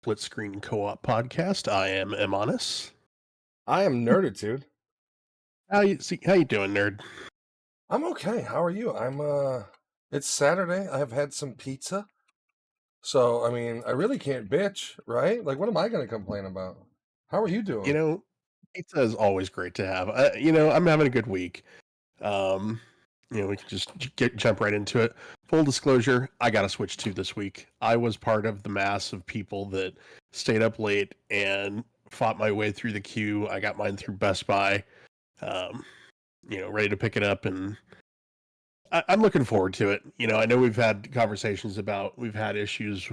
Split Screen Co-op podcast. I am Emanis. I am Nerditude. How you doing, nerd? I'm okay. How are you? It's Saturday. I have had some pizza. So, I mean, I really can't bitch, right? Like, what am I going to complain about? How are you doing? Pizza is always great to have. I'm having a good week. We can just jump right into it. Full disclosure, I got a Switch 2 this week. I was part of the mass of people that stayed up late and fought my way through the queue. I got mine through Best Buy. Ready to pick it up, and I'm looking forward to it. I know we've had conversations about, we've had issues,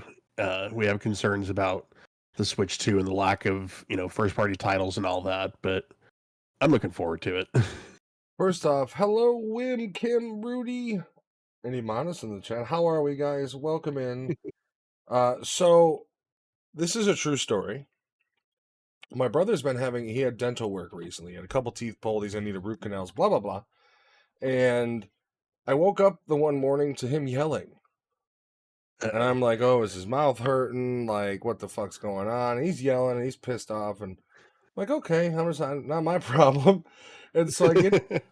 we have concerns about the Switch 2 and the lack of, first party titles and all that, but I'm looking forward to it. First off, hello, Wim, Kim, Rudy, and Imanis in the chat. How are we, guys? Welcome in. So, this is a true story. My brother's he had dental work recently. He had a couple teeth pulled. He's going to need a root canals, blah, blah, blah. And I woke up the one morning to him yelling. And I'm like, oh, is his mouth hurting? Like, what the fuck's going on? And he's yelling and he's pissed off. And I'm like, okay, not my problem. And so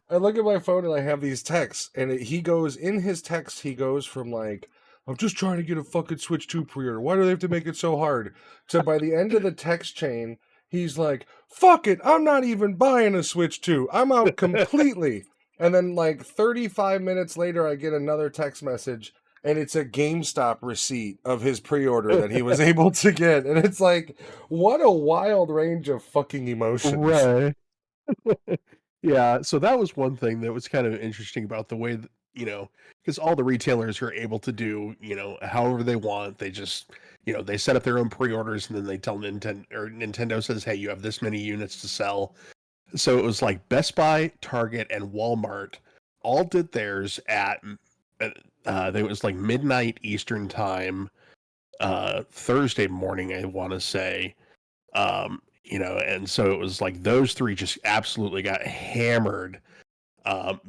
I look at my phone and I have these texts. And in his text, he goes from like, I'm just trying to get a fucking Switch 2 pre-order. Why do they have to make it so hard? So by the end of the text chain, he's like, fuck it, I'm not even buying a Switch 2. I'm out completely. And then like 35 minutes later, I get another text message. And it's a GameStop receipt of his pre-order that he was able to get. And it's like, what a wild range of fucking emotions. Right. Yeah, so that was one thing that was kind of interesting about the way that, because all the retailers are able to do, however they want. They just, they set up their own pre-orders and then they tell Nintendo says, hey, you have this many units to sell. So it was like Best Buy, Target, and Walmart all did theirs at it was like midnight Eastern time, Thursday morning, I want to say. And so it was like those three just absolutely got hammered.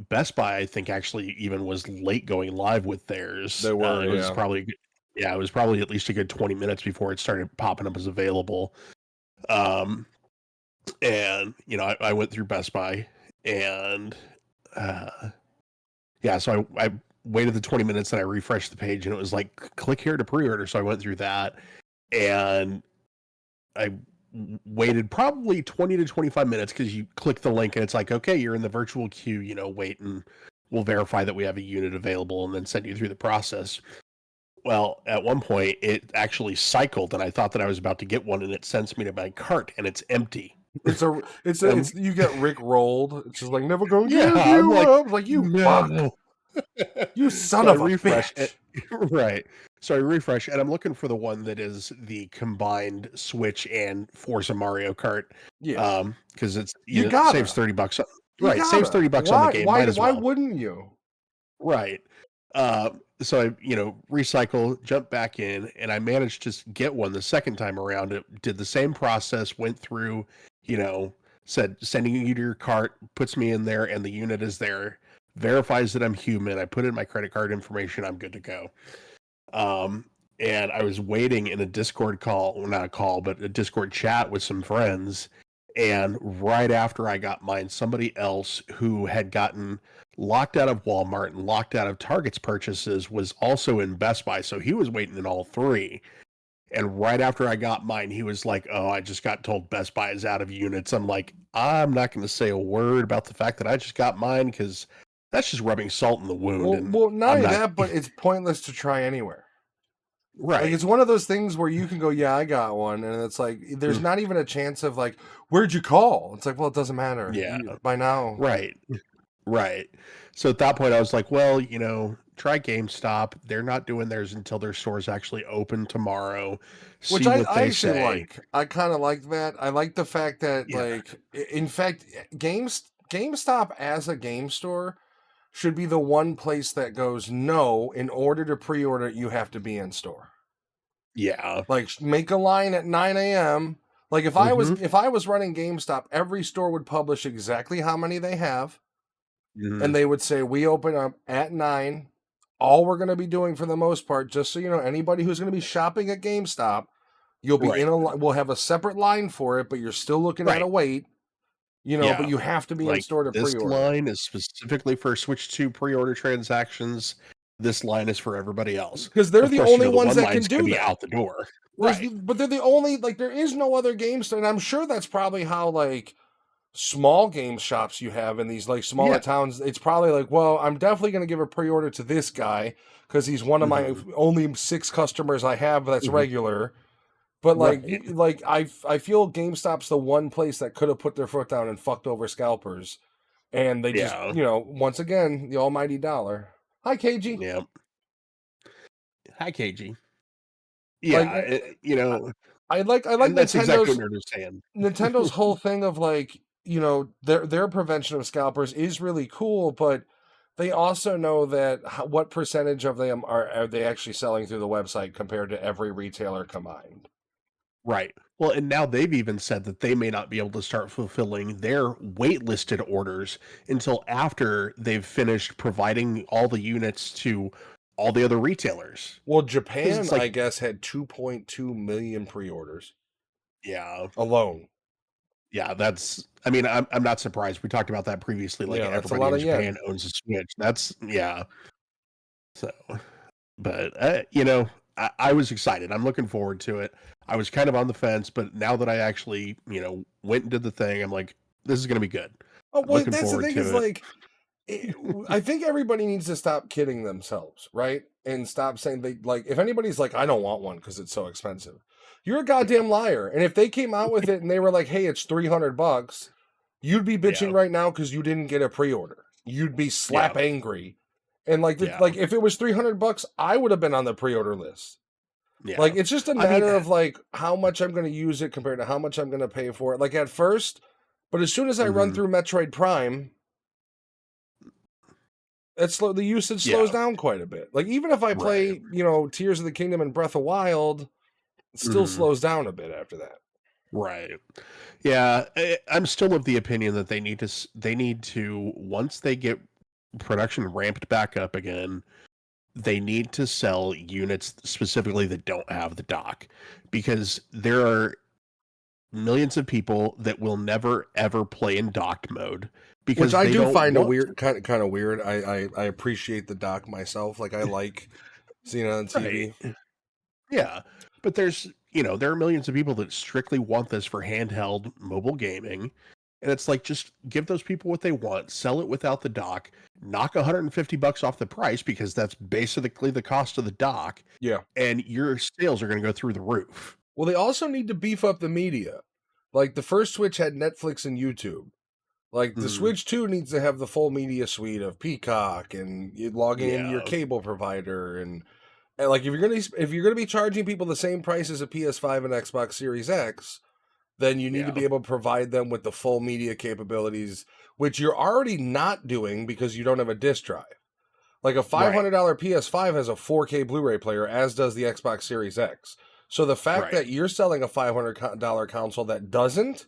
Best Buy, I think, actually even was late going live with theirs. They were, it was probably at least a good 20 minutes before it started popping up as available. And I went through Best Buy, and so I waited the 20 minutes and I refreshed the page and it was like, click here to pre-order. So I went through that and I waited probably 20 to 25 minutes because you click the link and it's like, okay, you're in the virtual queue, wait and we'll verify that we have a unit available and then send you through the process. Well, at one point it actually cycled and I thought that I was about to get one and it sends me to my cart and it's empty. It's you get Rick rolled. It's just like, never gonna give you up. Like, you fuck. You son of a bitch. Right. So I refresh, and I'm looking for the one that is the combined Switch and Forza Mario Kart. Yeah. Because it saves $30. Right, saves $30 on the game. Why wouldn't you? Right. So I, recycle, jump back in, and I managed to get one the second time around. It did the same process, went through, said sending you to your cart, puts me in there, and the unit is there. Verifies that I'm human. I put in my credit card information. I'm good to go. And I was waiting in a Discord not a call, but a Discord chat with some friends. And right after I got mine, somebody else who had gotten locked out of Walmart and locked out of Target's purchases was also in Best Buy. So he was waiting in all three. And right after I got mine, he was like, oh, I just got told Best Buy is out of units. I'm like, I'm not going to say a word about the fact that I just got mine because that's just rubbing salt in the wound. Well, not only that, but it's pointless to try anywhere. Right. Like, it's one of those things where you can go, yeah, I got one. And it's like, there's not even a chance of like, where'd you call? It's like, well, it doesn't matter. Yeah. By now. Right. So at that point, I was like, well, try GameStop. They're not doing theirs until their stores actually open tomorrow. Which I actually like. I kind of like that. I like the fact that, like, in fact, GameStop as a game store should be the one place that goes, no, in order to pre-order it, you have to be in store. Yeah. Like, make a line at 9 a.m. Like, if I was running GameStop, every store would publish exactly how many they have, and they would say, we open up at 9. All we're going to be doing for the most part, just so you know, anybody who's going to be shopping at GameStop, you'll be in a we'll have a separate line for it, but you're still looking at a wait, but you have to be in store to this pre-order. line is specifically for Switch 2 pre-order transactions. This line is for everybody else. Because they're the only ones that can do that. Out the door. But they're the only, like, there is no other GameStop, and I'm sure that's probably how, like, small game shops you have in these, like, smaller towns. It's probably like, well, I'm definitely going to give a pre-order to this guy because he's one of my only 6 customers I have that's regular. But I feel GameStop's the one place that could have put their foot down and fucked over scalpers, and they just, once again, the almighty dollar. Hi, KG. Yeah. Hi, KG. Yeah, I like that's exactly what Nerd is saying. Nintendo's whole thing of, like, their prevention of scalpers is really cool, but they also know that what percentage of them are they actually selling through the website compared to every retailer combined. Right. Well, and now they've even said that they may not be able to start fulfilling their waitlisted orders until after they've finished providing all the units to all the other retailers. Well, Japan, I guess, had 2.2 million pre-orders. Yeah. Alone. Yeah, I'm not surprised. We talked about that previously. Like, everybody in Japan owns a Switch. So, but, I was excited. I'm looking forward to it. I was kind of on the fence, but now that I actually, went and did the thing, I'm like, this is going to be good. Oh, well, that's the thing is, like, I think everybody needs to stop kidding themselves, right? And stop saying if anybody's like, I don't want one because it's so expensive, you're a goddamn liar. And if they came out with it and they were like, hey, it's $300, you'd be bitching right now because you didn't get a pre-order. You'd be slap angry. And if it was $300, I would have been on the pre-order list. Yeah. Like, it's just a matter of, like, how much I'm going to use it compared to how much I'm going to pay for it. Like, at first, but as soon as I run through Metroid Prime, the usage slows down quite a bit. Like, even if I play, Tears of the Kingdom and Breath of Wild, it still slows down a bit after that. Right. Yeah, I'm still of the opinion that they need to once they get production ramped back up again, they need to sell units specifically that don't have the dock, because there are millions of people that will never ever play in docked mode, because which I do find a weird kind of weird. I appreciate the dock myself. Like, I like seeing it on TV. Right. Yeah, but there are millions of people that strictly want this for handheld mobile gaming. And it's like, just give those people what they want, sell it without the dock, knock $150 off the price, because that's basically the cost of the dock. Yeah. And your sales are going to go through the roof. Well, they also need to beef up the media. Like, the first Switch had Netflix and YouTube. Like, the Switch 2 needs to have the full media suite of Peacock and logging into your cable provider. And like, if you're gonna be charging people the same price as a PS5 and Xbox Series X, then you need to be able to provide them with the full media capabilities, which you're already not doing because you don't have a disc drive. Like, a $500 PS5 has a 4K Blu-ray player, as does the Xbox Series X. So the fact that you're selling a $500 console that doesn't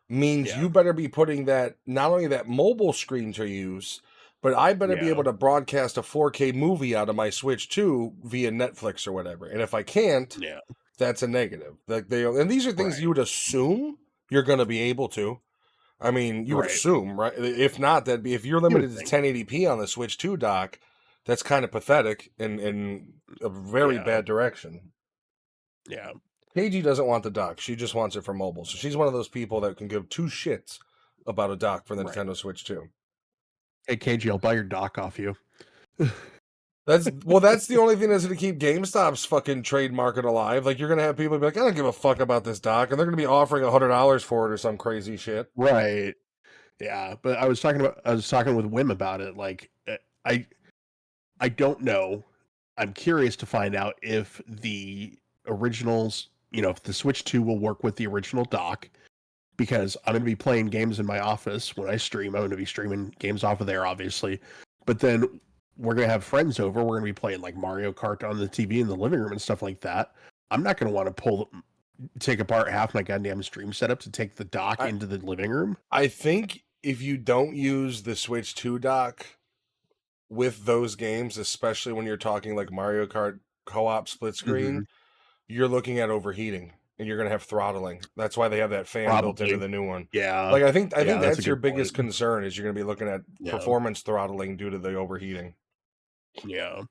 means you better be putting that, not only that mobile screen to use, but I better be able to broadcast a 4K movie out of my Switch 2 via Netflix or whatever. And if I can't, that's a negative. And these are things you would assume you're going to be able to. I mean, you would assume, right? If not, if you're limited to 1080p on the Switch 2 dock, that's kind of pathetic and in a very bad direction. Yeah. KG doesn't want the dock. She just wants it for mobile. So she's one of those people that can give two shits about a dock for the Nintendo Switch 2. Hey, KG, I'll buy your dock off you. That's the only thing that's going to keep GameStop's fucking trade market alive. Like, you're going to have people be like, I don't give a fuck about this dock, and they're going to be offering $100 for it or some crazy shit. Right. Yeah, but I was talking with Wim about it. Like, I don't know. I'm curious to find out if the originals, if the Switch 2 will work with the original dock, because I'm going to be playing games in my office when I stream. I'm going to be streaming games off of there, obviously. but then we're gonna have friends over. We're gonna be playing like Mario Kart on the TV in the living room and stuff like that. I'm not gonna want to take apart half my goddamn stream setup to take the dock I into the living room. I think if you don't use the Switch 2 dock with those games, especially when you're talking like Mario Kart co-op split screen, you're looking at overheating and you're going to have throttling. That's why they have that fan built into Probably. the new one. Yeah. Like I think That's a that's your good biggest point. concern is you're going to be looking at Yeah. performance throttling due to the overheating. Yeah.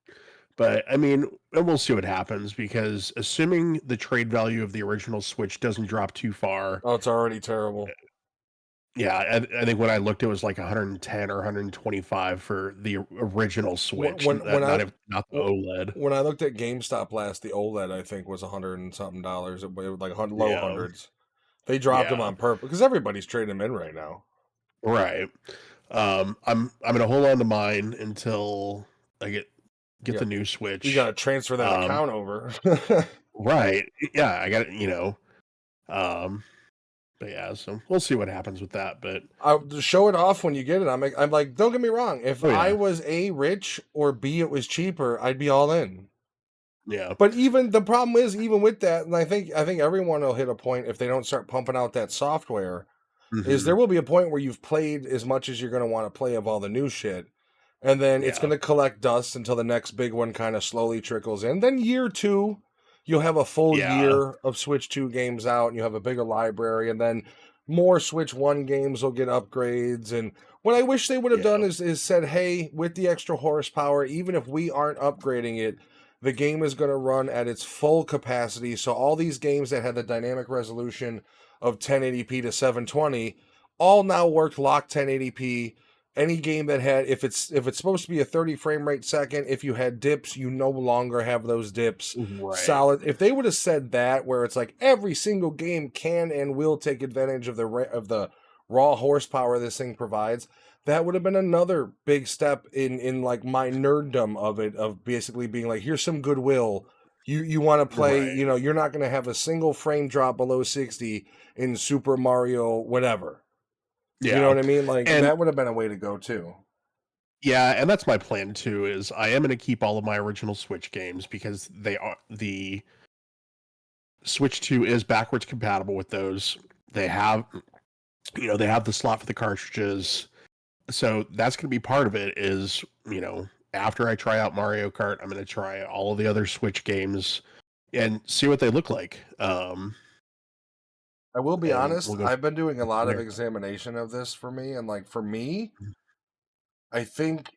But I mean, we'll see what happens because assuming the trade value of the original Switch doesn't drop too far. Oh, it's already terrible. Yeah, I think when I looked, it was like 110 or 125 for the original Switch, When when I not the OLED. when I looked at GameStop last, the OLED I think was $100 and something. It was like low Yeah, hundreds. They dropped them yeah, on purpose because everybody's trading them in right now. right. I'm gonna hold on to mine until I get Yeah, the new you Switch. got to transfer that Um, account over. right. Yeah, I got um, but yeah, so we'll see what happens with that. But I'll just show it off when you get it. I'm like, don't get me wrong. If oh I yeah, was A, rich, or B, it was cheaper, I'd be all in. yeah, But even the problem is, even with that, and I think everyone will hit a point if they don't start pumping out that software, is hmm there will be a point where you've played as much as you're going to want to play of all the new shit. And then it's yeah, going to collect dust until the next big one kind of slowly trickles in. Then year two, you'll have a full yeah, year of Switch 2 games out and you have a bigger library. And then more Switch 1 games will get upgrades. And what I wish they would have done yeah, is said, hey, with the extra horsepower, even if we aren't upgrading it, the game is going to run at its full capacity. So all these games that had the dynamic resolution of 1080p to 720 all now worked locked 1080p. Any game that had if it's supposed to be a 30 frame rate second, if you had dips, you no longer have those dips. right, Solid. If they would have said that, where it's like every single game can and will take advantage of the raw horsepower this thing provides, that would have been another big step in like my nerddom of it, of basically being like, here's some goodwill. You want to play, right, you're not going to have a single frame drop below 60 in Super Mario whatever. You know yeah, what I mean? Like and that would have been a way to go too. yeah, and that's my plan too. Is I am going to keep all of my original Switch games because the Switch 2 is backwards compatible with those. They have they have the slot for the cartridges. So that's going to be part of it is, after I try out Mario Kart, I'm going to try all of the other Switch games and see what they look like. I will be And honest, we'll go I've been doing a lot from of there. examination of this for me, and like for me, I think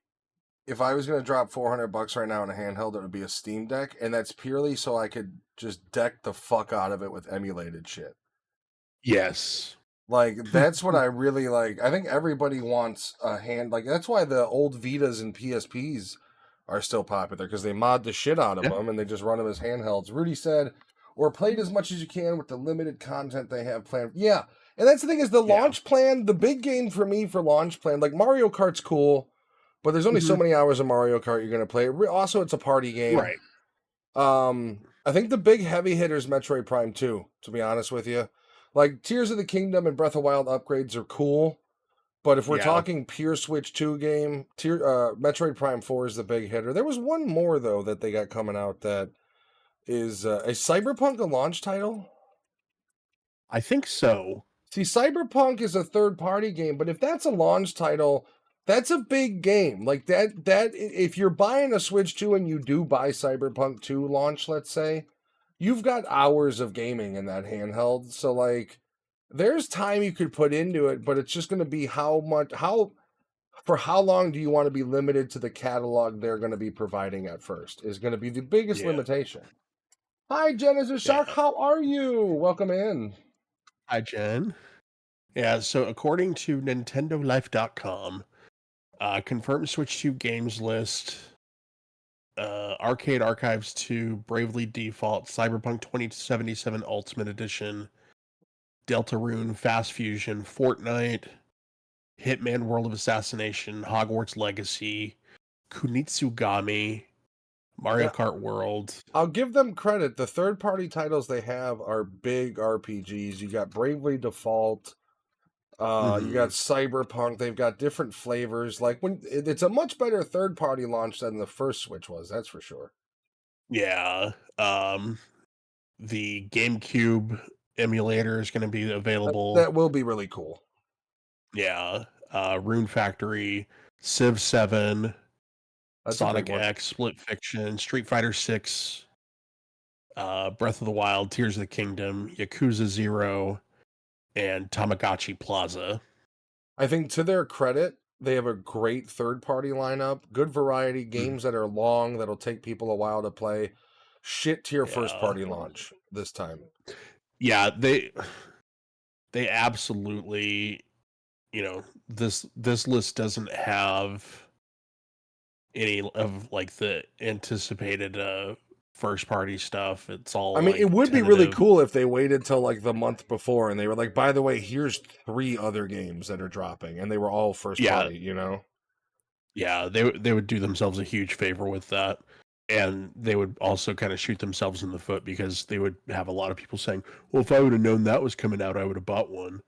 if I was going to drop $400 right now in a handheld, it would be a Steam Deck, and that's purely so I could just deck the fuck out of it with emulated shit. Yes. Like that's what I really like. I think everybody wants a hand. Like that's why the old Vitas and PSPs are still popular because they mod the shit out of Yeah. them and they just run them as handhelds. Rudy said, or played as much as you can with the limited content they have planned. Yeah, and that's the thing is the Yeah. launch plan. The big game for me for launch plan, like Mario Kart's cool, but there's only so hmm many hours of Mario Kart you're gonna play. Also, it's a party game. Right. I think the big heavy hitters Metroid Prime 2, to be honest with you. Like Tears of the Kingdom and Breath of Wild upgrades are cool, but if we're Yeah. talking pure Switch 2 game, Metroid Prime 4 is the big hitter. There was one more though that they got coming out that is a Cyberpunk a launch title? I think so. See, Cyberpunk is a third-party game, but if that's a launch title, that's a big game. Like if you're buying a Switch 2 and you do buy Cyberpunk 2 launch, let's say, you've got hours of gaming in that handheld. So like there's time you could put into it, but it's just going to be for how long do you want to be limited to the catalog they're going to be providing at first is going to be the biggest Yeah. limitation. Hi, Genesis Yeah. Shark. How are you? Welcome in. Hi, Jen. Yeah. So according to NintendoLife.com, confirmed Switch 2 games list. Arcade Archives 2, Bravely Default, Cyberpunk 2077 Ultimate Edition, Deltarune, Fast Fusion, Fortnite, Hitman World of Assassination, Hogwarts Legacy, Kunitsugami, Mario Yeah, Kart World. I'll give them credit. The third-party titles they have are big RPGs. You got Bravely Default. You got Mhm. Cyberpunk. They've got different flavors. Like it's a much better third party launch than the first Switch was. That's for sure. Yeah. The GameCube emulator is going to be available. That will be really cool. Yeah. Rune Factory, Civ 7, That's a big Sonic one. X, Split Fiction, Street Fighter 6, Breath of the Wild, Tears of the Kingdom, Yakuza 0, and Tamagotchi Plaza. I think to their credit, they have a great third party lineup, good variety, Mm, games that are long, that'll take people a while to play. Shit tier first yeah. party launch this time. Yeah, they absolutely, this list doesn't have any of like the anticipated first party stuff. It's I all mean, it like would be really tentative. cool if they waited till like the month before and they were like, by the way, here's 3 other games that are dropping, and they were all first Yeah, party, you know? yeah, they would do themselves a huge favor with that. And they would also kind of shoot themselves in the foot because they would have a lot of people saying, "Well, if I would have known that was coming out, I would have bought one."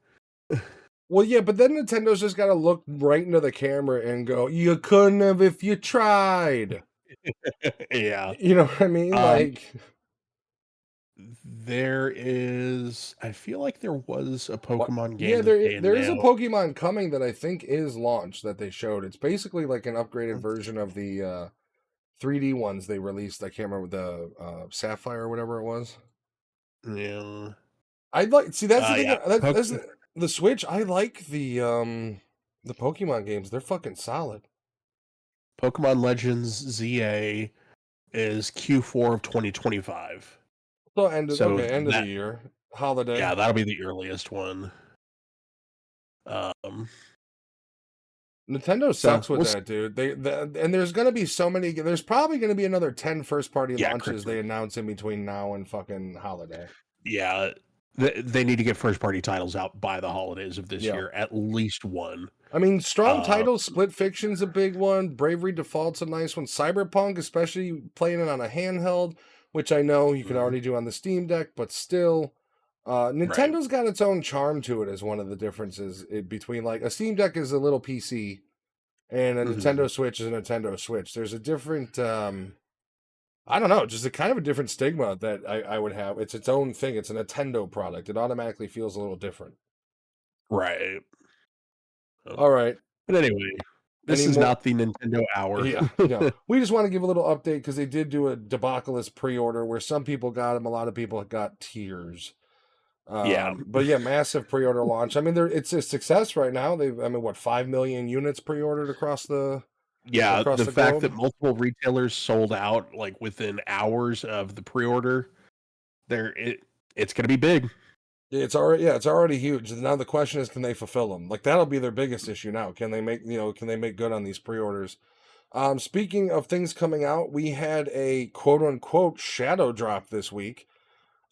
Well, yeah, but then Nintendo's just got to look right into the camera and go, you couldn't have if you tried. Yeah. You know what I mean? Um, Like, there is. I feel like there was a what? Pokemon Yeah, game that they there is a announced. Pokemon coming that I think is launched that they showed. It's basically like an upgraded version of the 3D ones they released. I can't remember the Sapphire or whatever it was. Yeah. I like see that's the thing. Yeah. That's the Switch. I like the Pokemon games. They're fucking solid. Pokemon Legends ZA is Q4 of 2025. So So end of the that, year holiday. yeah, that'll be the earliest one. Nintendo So sucks with we'll see. that, dude. And there's gonna be so many. There's probably gonna be another 10 first party Yeah, launches they Christmas. announce in between now and fucking holiday. Yeah, they need to get first party titles out by the holidays of this Yeah. year, at least one. I mean, strong Uh, titles. Split Fiction's a big one. Bravery Default's a nice one. Cyberpunk, especially playing it on a handheld, which I know you can mhm, already do on the Steam Deck, but still, right. Nintendo's got its own charm to it. As one of the differences between like a Steam Deck is a little PC and a Hmm. Nintendo Switch is a Nintendo Switch. There's a different. I don't know, just a kind of a different stigma that I would have. It's its own thing. It's a Nintendo product. It automatically feels a little different. Right. All right. But anyway, Any this is more? not the Nintendo hour. Yeah, no. We just want to give a little update because they did do a debacleist pre-order where some people got them, a lot of people got tears. Yeah. But yeah, massive pre-order launch. I mean, it's a success right now. I mean, what 5 million units pre-ordered Yeah, across the the fact globe? that multiple retailers sold out like within hours of the pre-order, it's going to be big. It's already huge. Now the question is, can they fulfill them? Like that'll be their biggest issue now. Can they make good on these pre-orders? Speaking of things coming out, we had a quote unquote shadow drop this week.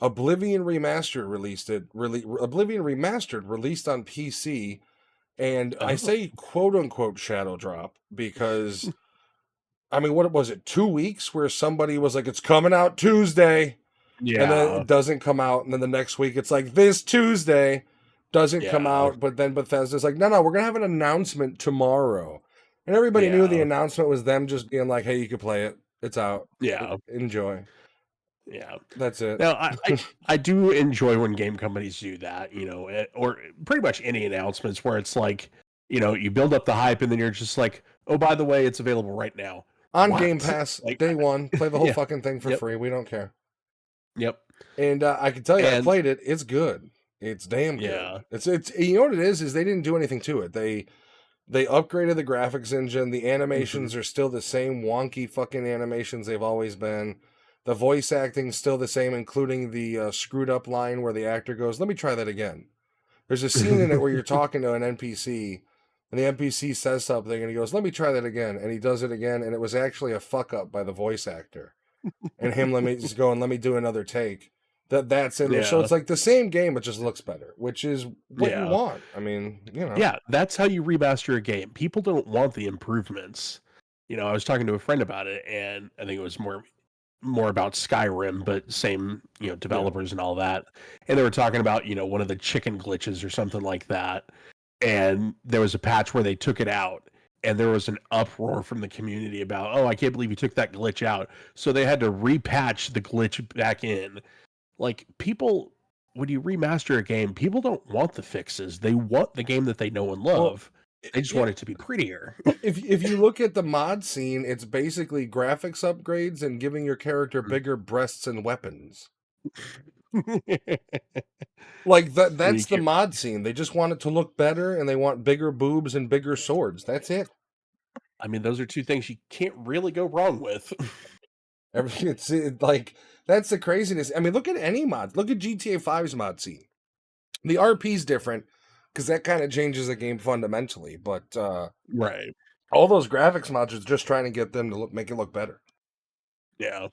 Oblivion Remastered released on PC, and I Oh, say quote unquote shadow drop because I mean, what was it? 2 weeks where somebody was like, "It's coming out Tuesday," and then yeah. it doesn't come out, and then the next week it's like this Tuesday doesn't come Yeah. out, but then Bethesda's like, "No, we're gonna have an announcement tomorrow," and everybody knew the Yeah. announcement was them just being like, "Hey, you can play it. It's out. Yeah. Enjoy." Yeah. That's it. Now, I do enjoy when game companies do that, or pretty much any announcements where it's like, you build up the hype and then you're just like, oh, by the way, it's available right now. On Game What? Pass, Like, day one, play the whole yeah, fucking thing for yep, free. We don't care. yep, And I can tell you, I and played it. It's good. It's damn good. yeah, It's you know what it is they didn't do anything to it. They upgraded the graphics engine. The hmm animations are still the same wonky fucking animations they've always been. The voice acting's still the same, including the screwed up line where the actor goes, "Let me try that again." There's a scene in it where you're talking to an NPC, and the NPC says something, and he goes, "Let me try that again," and he does it again, and it was actually a fuck up by the voice actor, and him let me just go and let me do another take. That's in there, so yeah, it's like the same game, it just looks better, which is what you yeah, want. I mean, yeah. That's how you remaster a game. People don't want the improvements. I was talking to a friend about it, and I think it was more about Skyrim, but same, yeah. developers and all that. And they were talking about, one of the chicken glitches or something like that. and there was a patch where they took it out, and there was an uproar from the community about, oh, I can't believe you took that glitch out. So they had to repatch the glitch back in. Like, people, when you remaster a game, people don't want the fixes. They want the game that they know and Well, love. They just yeah, want it to be prettier. if you look at the mod scene, it's basically graphics upgrades and giving your character bigger breasts and weapons. Like I mean, that's the mod scene. They just want it to look better and they want bigger boobs and bigger swords. That's it. those are two things you can't really go wrong with. Like that's the craziness. I mean, look at any mod. Look at GTA 5's mod scene. The RP's different because that kind of changes the game fundamentally, but Right. all those graphics mods are just trying to get them to make it look better. Yeah.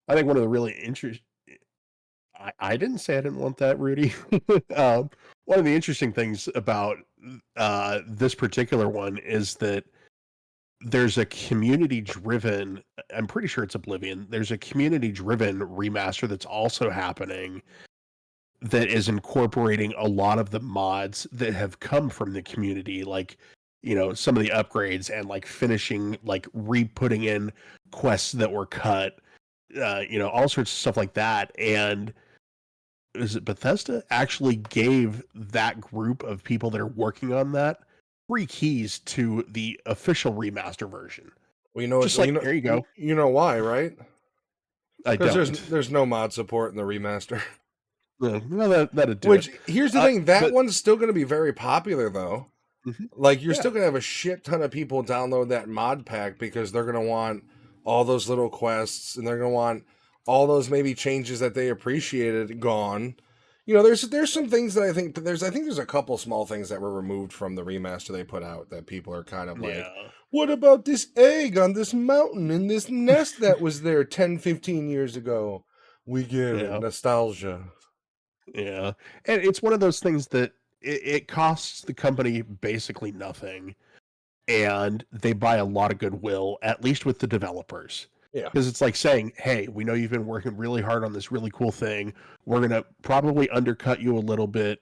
I think one of the really interesting. I didn't say I didn't want that, Rudy. One of the interesting things about this particular one is that there's a community driven, I'm pretty sure it's Oblivion, there's a community driven remaster that's also happening that is incorporating a lot of the mods that have come from the community, like, some of the upgrades and like finishing, like re-putting in quests that were cut, all sorts of stuff like that. And is it Bethesda actually gave that group of people that are working on that free keys to the official remaster version. Well, you know what? Just like, there you go. You know why, right? I Because don't. there's no mod support in the remaster. No, that'd do Which it. here's the thing, that But one's still going to be very popular though. mhm, Like you're yeah, still going to have a shit ton of people download that mod pack because they're going to want all those little quests and they're going to want all those maybe changes that they appreciated gone. You know, there's some things that I think there's a couple small things that were removed from the remaster they put out that people are kind of like, yeah, what about this egg on this mountain in this nest that was there 10, 15 years ago? We get it. yeah, Nostalgia. yeah. And it's one of those things that it costs the company basically nothing, and they buy a lot of goodwill, at least with the developers. Yeah. Because it's like saying, hey, we know you've been working really hard on this really cool thing. We're going to probably undercut you a little bit.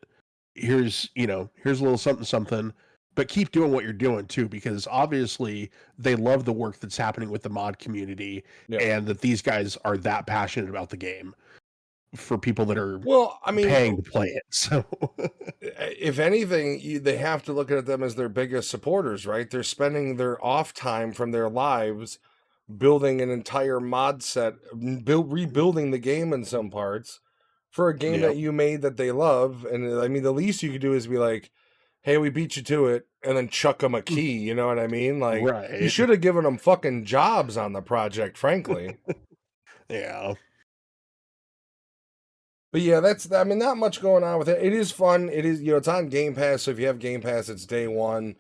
Here's a little something, something, but keep doing what you're doing too, because obviously they love the work that's happening with the mod community Yeah. and that these guys are that passionate about the game for people that are Well, I mean, paying to play it. So, if anything, they have to look at them as their biggest supporters, right? They're spending their off time from their lives building an entire mod set, rebuilding the game in some parts for a game yep. that you made that they love. And I mean, the least you could do is be like, "Hey, we beat you to it," and then chuck them a key. You know what I mean? Like, you Right. should have given them fucking jobs on the project, frankly. Yeah. But yeah, I mean, not much going on with it. It is fun. It is, it's on Game Pass. So if you have Game Pass, it's day one.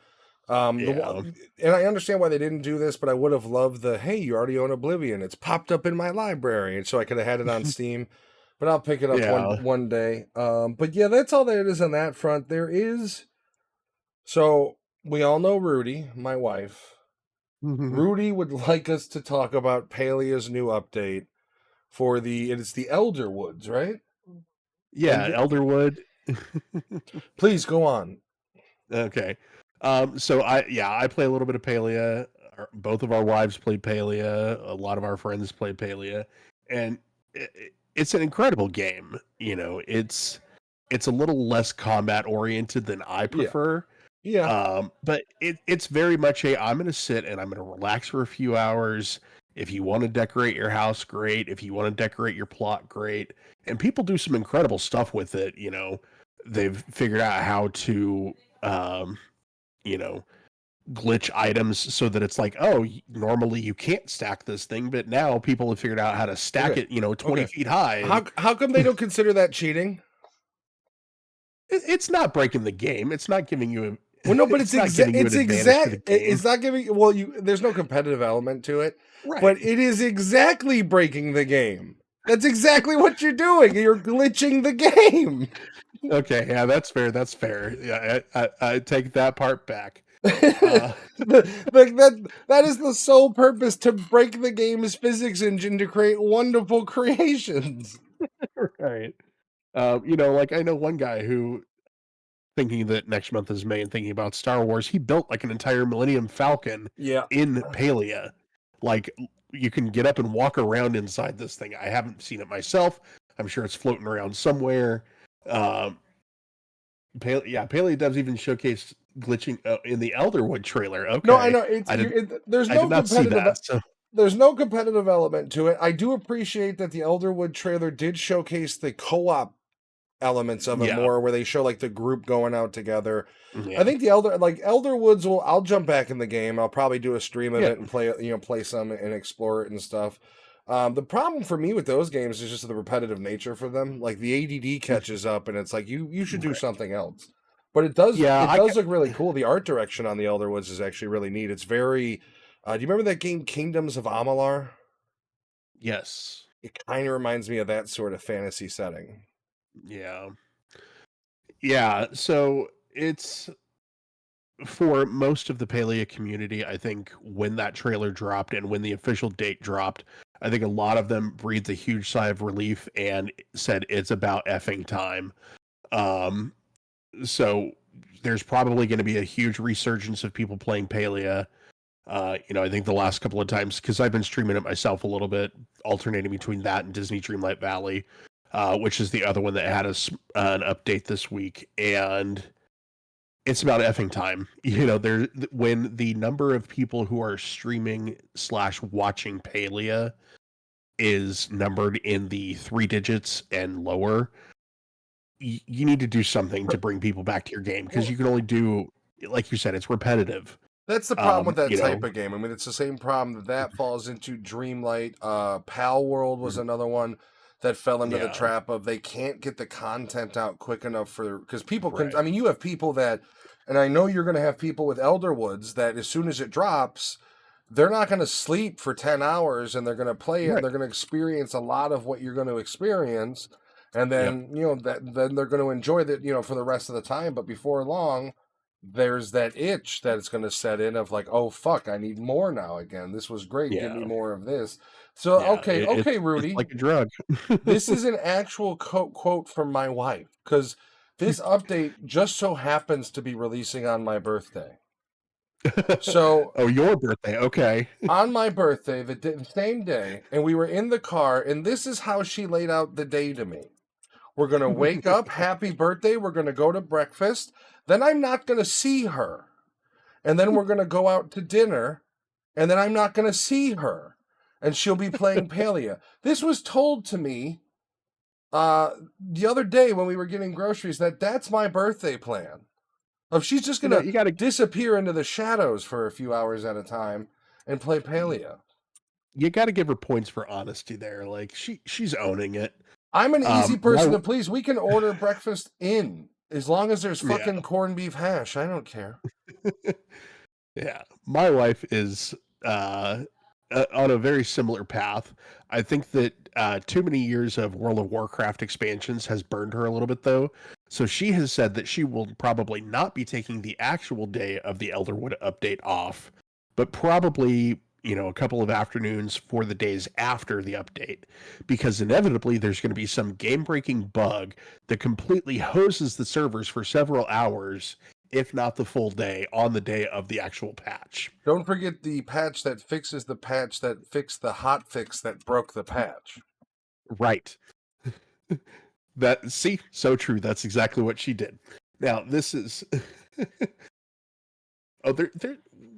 Yeah. And I understand why they didn't do this, but I would have loved hey, you already own Oblivion. It's popped up in my library. And so I could have had it on Steam, but I'll pick it up Yeah. one day. But yeah, that's all there is on that front. So we all know Rudy, my wife. Rudy would like us to talk about Palia's new update it's the Elderwoods, right? Yeah, And Elderwood. please go on. Okay. So I play a little bit of Palia. Both of our wives play Palia. A lot of our friends play Palia, and it's an incredible game. It's a little less combat oriented than I Yeah. prefer. Yeah. But it's very much I'm going to sit and I'm going to relax for a few hours. If you want to decorate your house, great. If you want to decorate your plot, great. And people do some incredible stuff with it. They've figured out how to, um, you know, glitch items so that it's like, oh, normally you can't stack this thing, but now people have figured out how to stack Okay. it, 20 Okay. feet high. And How come they don't consider that cheating? it's not breaking the game. It's not giving you Well, no, but it's not giving you an advantage to the game. it's not giving well you there's no competitive element to it, Right. but it is exactly breaking the game. That's exactly what you're doing. You're glitching the game. Okay, yeah, that's fair. That's fair. Yeah, I take that part back. Like that is the sole purpose, to break the game's physics engine to create wonderful creations. Right. Like I know one guy who thinking that next month is May and thinking about Star Wars, he built like an entire Millennium Falcon Yeah. in Palia. Like you can get up and walk around inside this thing. I haven't seen it myself. I'm sure it's floating around somewhere. Palia Devs even showcased glitching in the Elderwood trailer. No, I Okay, know there's I did no not see competitive. that. So There's no competitive element to it. I do appreciate that the Elderwood trailer did showcase the co-op elements of it yeah, more, where they show like the group going out together. I yeah, think the Elderwoods will. I'll jump back in the game. I'll probably do a stream of yeah. it and play some and explore it and stuff. The problem for me with those games is just the repetitive nature for them. Like the ADD catches up, and it's like you should do Right. something else. But it does Yeah, look really cool. The art direction on the Elderwoods is actually really neat. It's very. Do you remember that game Kingdoms of Amalur? yes, It kind of reminds me of that sort of fantasy setting. yeah, yeah. So it's for most of the Palia community. I think when that trailer dropped and when the official date dropped, I think a lot of them breathed a huge sigh of relief and said it's about effing time. Um, so there's probably going to be a huge resurgence of people playing Palia. I think the last couple of times, because I've been streaming it myself a little bit, alternating between that and Disney Dreamlight Valley, which is the other one that had an update this week, and it's about effing time. There when the number of people who are streaming slash watching Palia is numbered in the 3 digits and lower, you need to do something to bring people back to your game because Well, you can only do, like you said, it's repetitive. that's the problem with that You type know, of game. I mean, it's the same problem that falls into Dreamlight. Pal World was another one that fell into the yeah, trap of they can't get the content out quick enough because people can. I right, mean, you have people that, and I know you're going to have people with Elderwoods that as soon as it drops, they're not going to sleep for 10 hours and they're going to play it and right, they're going to experience a lot of what you're going to experience. And yep, then, then they're going to enjoy that, for the rest of the time. But before long, there's that itch that it's going to set in of like, oh fuck, I need more now again. This was great. Give me yeah, more of this. So yeah. okay, It's Rudy, like a drug. this is an actual quote from my wife because this update just so happens to be releasing on my birthday. So Oh, your birthday? Okay. on my birthday, the same day, and we were in the car, and this is how she laid out the day to me. We're going to wake up, happy birthday. We're going to go to breakfast. Then I'm not going to see her. And then we're going to go out to dinner, and then I'm not going to see her. And she'll be playing Palia. This was told to me the other day when we were getting groceries that's my birthday plan. Of she's just going to You got to disappear into the shadows for a few hours at a time and play Palia. give her points for honesty there. Like she's owning it. I'm an easy person My to please. We can order breakfast in as long as there's yeah, fucking corned beef hash. I don't care. yeah. My wife is on a very similar path. I think that too many years of World of Warcraft expansions has burned her a little bit, though. So she has said that she will probably not be taking the actual day of the Elderwood update off, but probably, a couple of afternoons for the days after the update, because inevitably there's going to be some game breaking bug that completely hoses the servers for several hours, if not the full day, on the day of the actual patch. Don't forget the patch that fixes the patch that fixed the hot fix that broke the patch. Right. So true. That's exactly what she did. Now, this is oh,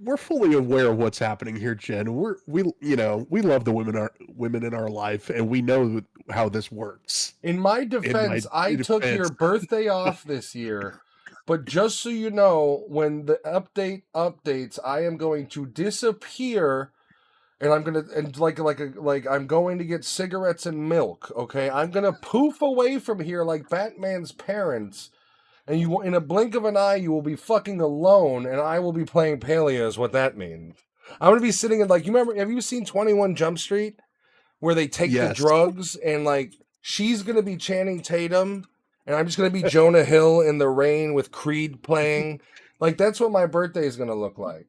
we're fully aware of what's happening here, Jen. We love the women in our life, and we know how this works. In my In my defense, I took your defense, birthday off this year, but just so you know, when the update updates, I am going to disappear and I'm going to get cigarettes and milk, okay? I'm going to poof away from here like Batman's parents. And you, in a blink of an eye, you will be fucking alone, and I will be playing Palia. Is what that means. I'm gonna be sitting in you remember? Have you seen 21 Jump Street, where they take the yes. drugs and she's gonna be Channing Tatum, and I'm just gonna be Jonah Hill in the rain with Creed playing. That's what my birthday is gonna look like.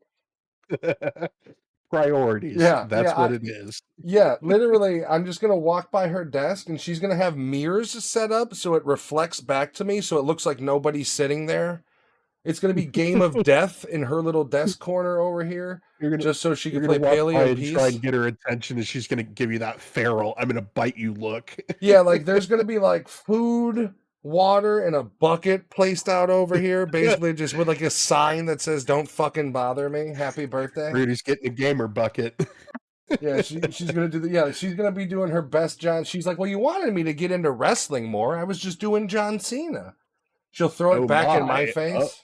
Priorities. Yeah, That's what it is. yeah, literally, I'm just gonna walk by her desk and she's gonna have mirrors set up so it reflects back to me so it looks like nobody's sitting there. It's gonna be Game of Death in her little desk corner over here, You're gonna just so she you're can gonna play walk Palia by in and try peace. and get her attention, and she's gonna give you that feral, "I'm gonna bite you" look. Yeah, like there's gonna be like food, water, and a bucket placed out over here, basically just with like a sign that says "Don't fucking bother me, happy birthday." Rudy's getting a gamer bucket. Yeah, she's gonna do the yeah, she's gonna be doing her best John. She's like, well, you wanted me to get into wrestling more. I was just doing John Cena. She'll throw it Oh back in my my. face.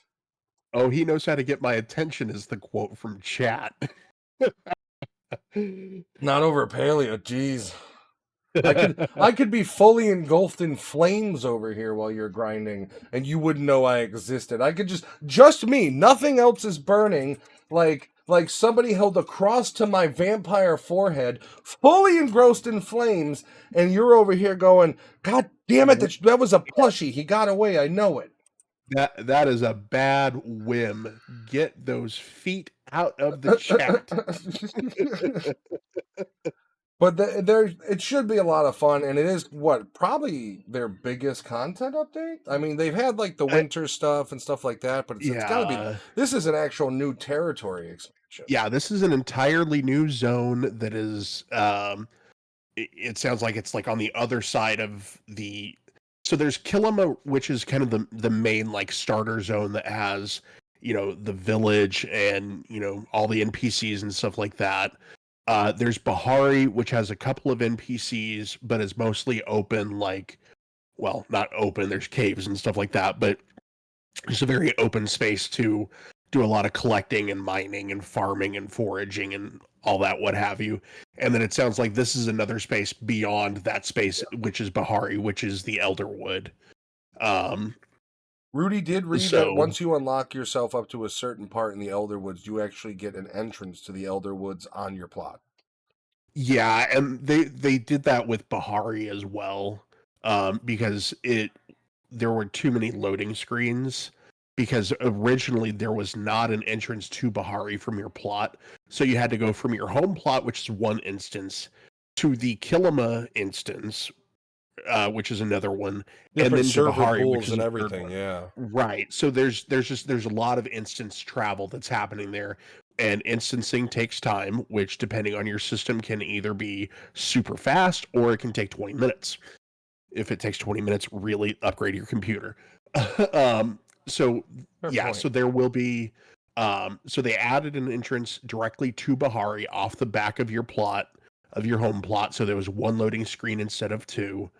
Oh, he knows how to get my attention is the quote from chat. Not over Paleo, jeez. I could be fully engulfed in flames over here while you're grinding, and you wouldn't know I existed. I could just me, nothing else is burning, like somebody held a cross to my vampire forehead, fully engrossed in flames, and you're over here going, God damn it, that was a plushie. He got away, I know it. That is a bad whim. Get those feet out of the chat. But there, it should be a lot of fun, and it is probably their biggest content update. I mean, they've had like the winter stuff and stuff like that, but it's got to be. Yeah. This is an actual new territory expansion. Yeah, this is an entirely new zone that is it sounds like it's like on the other side of the so there's Kilima, which is kind of the main like starter zone that has, the village and, all the NPCs and stuff like that. There's Bahari, which has a couple of NPCs, but is mostly open, like, well, not open, there's caves and stuff like that, but it's a very open space to do a lot of collecting and mining and farming and foraging and all that, what have you. And then it sounds like this is another space beyond that space, which is Bahari, which is the Elderwood. Rudy did read that So once you unlock yourself up to a certain part in the Elderwoods, you actually get an entrance to the Elderwoods on your plot. yeah, and they did that with Bahari as well, because there were too many loading screens. Because originally there was not an entrance to Bahari from your plot, so you had to go from your home plot, which is one instance, to the Kilima instance, which is another one, and Different then to server Bahari, which pools is and a third everything, one. yeah. Right. So there's a lot of instance travel that's happening there, and instancing takes time, which depending on your system can either be super fast or it can take 20 minutes. If it takes 20 minutes, really upgrade your computer. So Fair yeah, point. so there will be so they added an entrance directly to Bahari off the back of your plot, of your home plot, so there was one loading screen instead of two.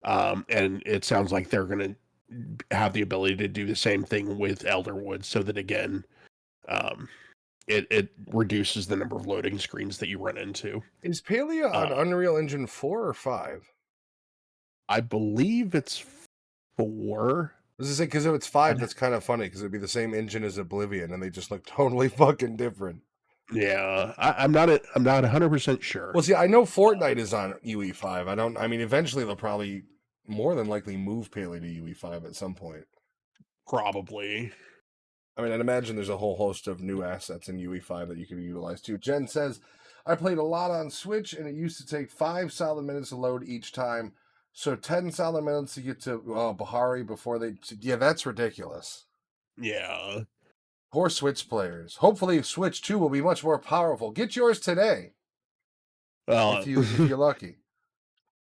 And it sounds like they're going to have the ability to do the same thing with Elderwood, so that again, it reduces the number of loading screens that you run into. Is Palia on Uh, Unreal Engine 4 or 5? I believe it's 4. This is it, because if it's 5, that's kind of funny because it'd be the same engine as Oblivion, and they just look totally fucking different. Yeah, I'm not 100% sure. Well, see, I know Fortnite is on UE5. I mean, eventually they'll probably more than likely move Paley to UE5 at some point. Probably. I mean, I'd imagine there's a whole host of new assets in UE5 that you can utilize too. Jen says, I played a lot on Switch, and it used to take 5 solid minutes to load each time. So 10 solid minutes to get to Bahari before they... Yeah, that's ridiculous. Yeah. Poor Switch players. Hopefully Switch 2 will be much more powerful. Get yours today. Well, If you're lucky.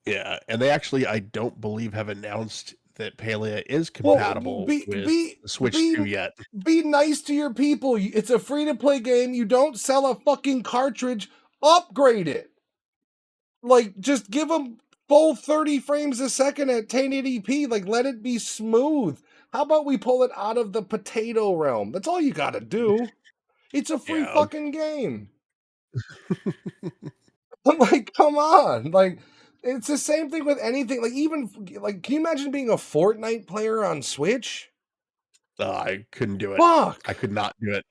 yeah, and they actually, I don't believe, have announced that Palia is compatible with the Switch 2 yet. Be nice to your people. It's a free-to-play game. You don't sell a fucking cartridge. Upgrade it. Like, just give them full 30 frames a second at 1080p. Like, let it be smooth. How about we pull it out of the potato realm? That's all you gotta do. It's a free fucking game. Like, come on. Like, it's the same thing with anything. Like, even, like, can you imagine being a Fortnite player on Switch? I couldn't do it. Fuck. I could not do it.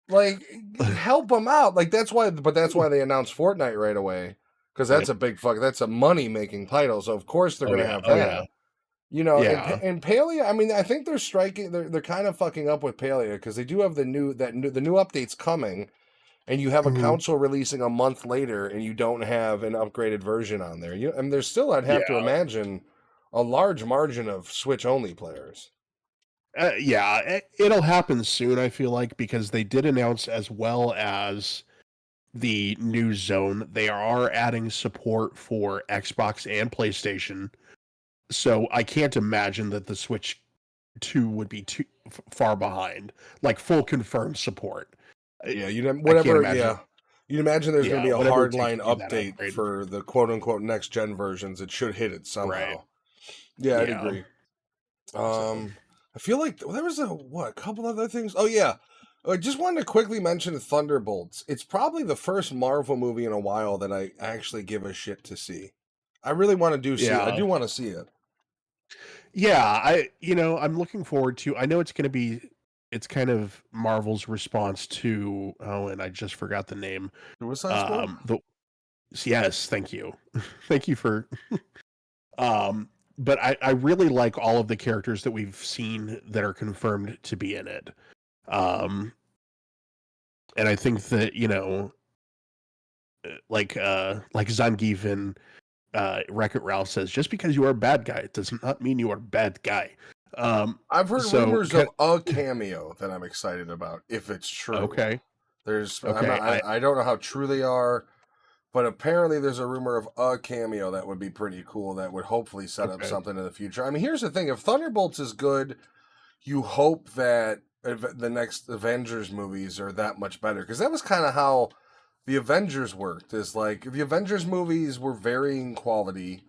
Like, help them out. Like, that's why they announced Fortnite right away. Because that's a big that's a money-making title. So, of course, they're going to have that. Yeah. You know, Yeah. and Palia, I mean, I think they're kind of fucking up with Palia because they do have the new updates coming. and you have a Mhm. console releasing a month later and you don't have an upgraded version on there. And there's still, I'd have to Yeah. imagine, a large margin of Switch only players. Yeah, it'll happen soon, I feel like, because they did announce, as well as the new zone, they are adding support for Xbox and PlayStation. So I can't imagine that the Switch 2 would be too far behind, like full confirmed support. I, Yeah, I can't whatever. imagine. Yeah, you'd imagine there's going Yeah, to be a whatever it takes hardline to do that update upgrade. for the quote unquote next gen versions. It should hit it Right. somehow. Yeah, I'd Yeah. agree. So, I feel like there was a couple other things. Oh yeah, I just wanted to quickly mention Thunderbolts. It's probably the first Marvel movie in a while that I actually give a shit to see. I really want to do see. I yeah. do want to see it. Yeah, I'm looking forward to. I know it's going to be it's kind of Marvel's response to, oh, and I just forgot the name. Suicide Squad. The Yes, thank you. Thank you for but I really like all of the characters that we've seen that are confirmed to be in it. Um and I think that, like Zangief and Wreck-It Ralph says, just because you are a bad guy, it does not mean you are a bad guy. I've heard So rumors of a cameo that I'm excited about if it's true. okay. I'm Okay. not. I don't know how true they are, but apparently there's a rumor of a cameo that would be pretty cool. That would hopefully set up Okay. something in the future. I mean, here's the thing: if Thunderbolts is good, you hope that the next Avengers movies are that much better, because that was kind of how the Avengers worked. Is like the Avengers movies were varying quality,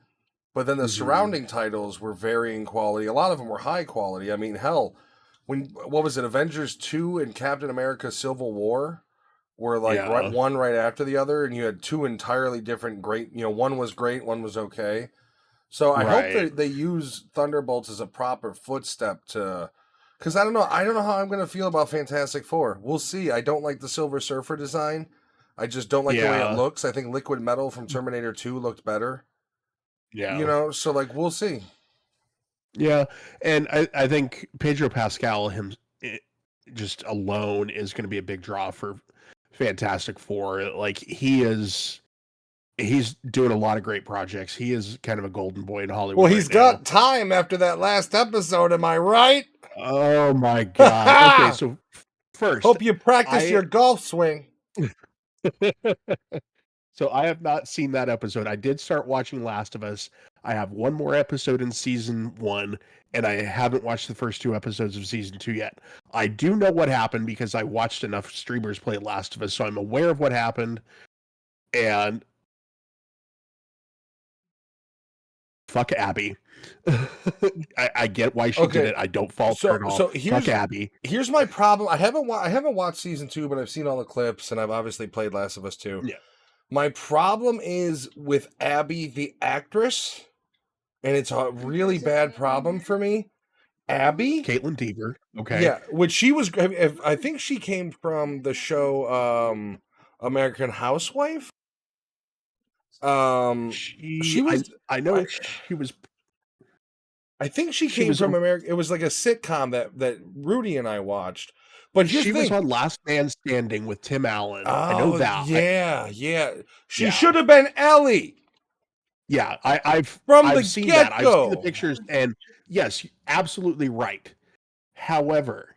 but then the Mhm. surrounding titles were varying quality. A lot of them were high quality. I mean, hell, what was it? Avengers 2 and Captain America Civil War were like Yeah. right after the other, and you had two entirely different great. One was great, one was okay. So I hope Right. that they use Thunderbolts as a proper footstep to, because I don't know how I'm gonna feel about Fantastic Four. We'll see. I don't like the Silver Surfer design. I just don't like the way it Yeah. looks. I think Liquid Metal from Terminator 2 looked better. Yeah. So like we'll see. Yeah. And I think Pedro Pascal just alone is going to be a big draw for Fantastic Four. Like he's doing a lot of great projects. He is kind of a golden boy in Well, Hollywood he's right now. got time after that last episode. Am I right? Oh my god. Okay, so first, Hope you practice I your golf swing. so I have not seen that episode. I did start watching Last of Us. I have one more episode in season 1, and I haven't watched the first 2 episodes of season 2 yet. I do know what happened because I watched enough streamers play Last of Us, so I'm aware of what happened. And fuck Abby. I get why she did Okay, it. I don't fault her so at all. so Fuck here's Abby. here's my problem. I haven't watched season 2, but I've seen all the clips, and I've obviously played Last of Us 2. Yeah. My problem is with Abby, the actress, and it's a really bad problem for me. Abby, Caitlin Deaver. Okay. yeah, which she was. I think she came from the show American Housewife. She was. I I, know I think she she came was from America. It was like a sitcom that Rudy and I watched. But here's she the was thing. on Last Man Standing with Tim Allen. I know Oh that. yeah, yeah. She Yeah. should have been Ellie Yeah, from the I've seen that. get I've seen the go. pictures, and yes, absolutely right. However,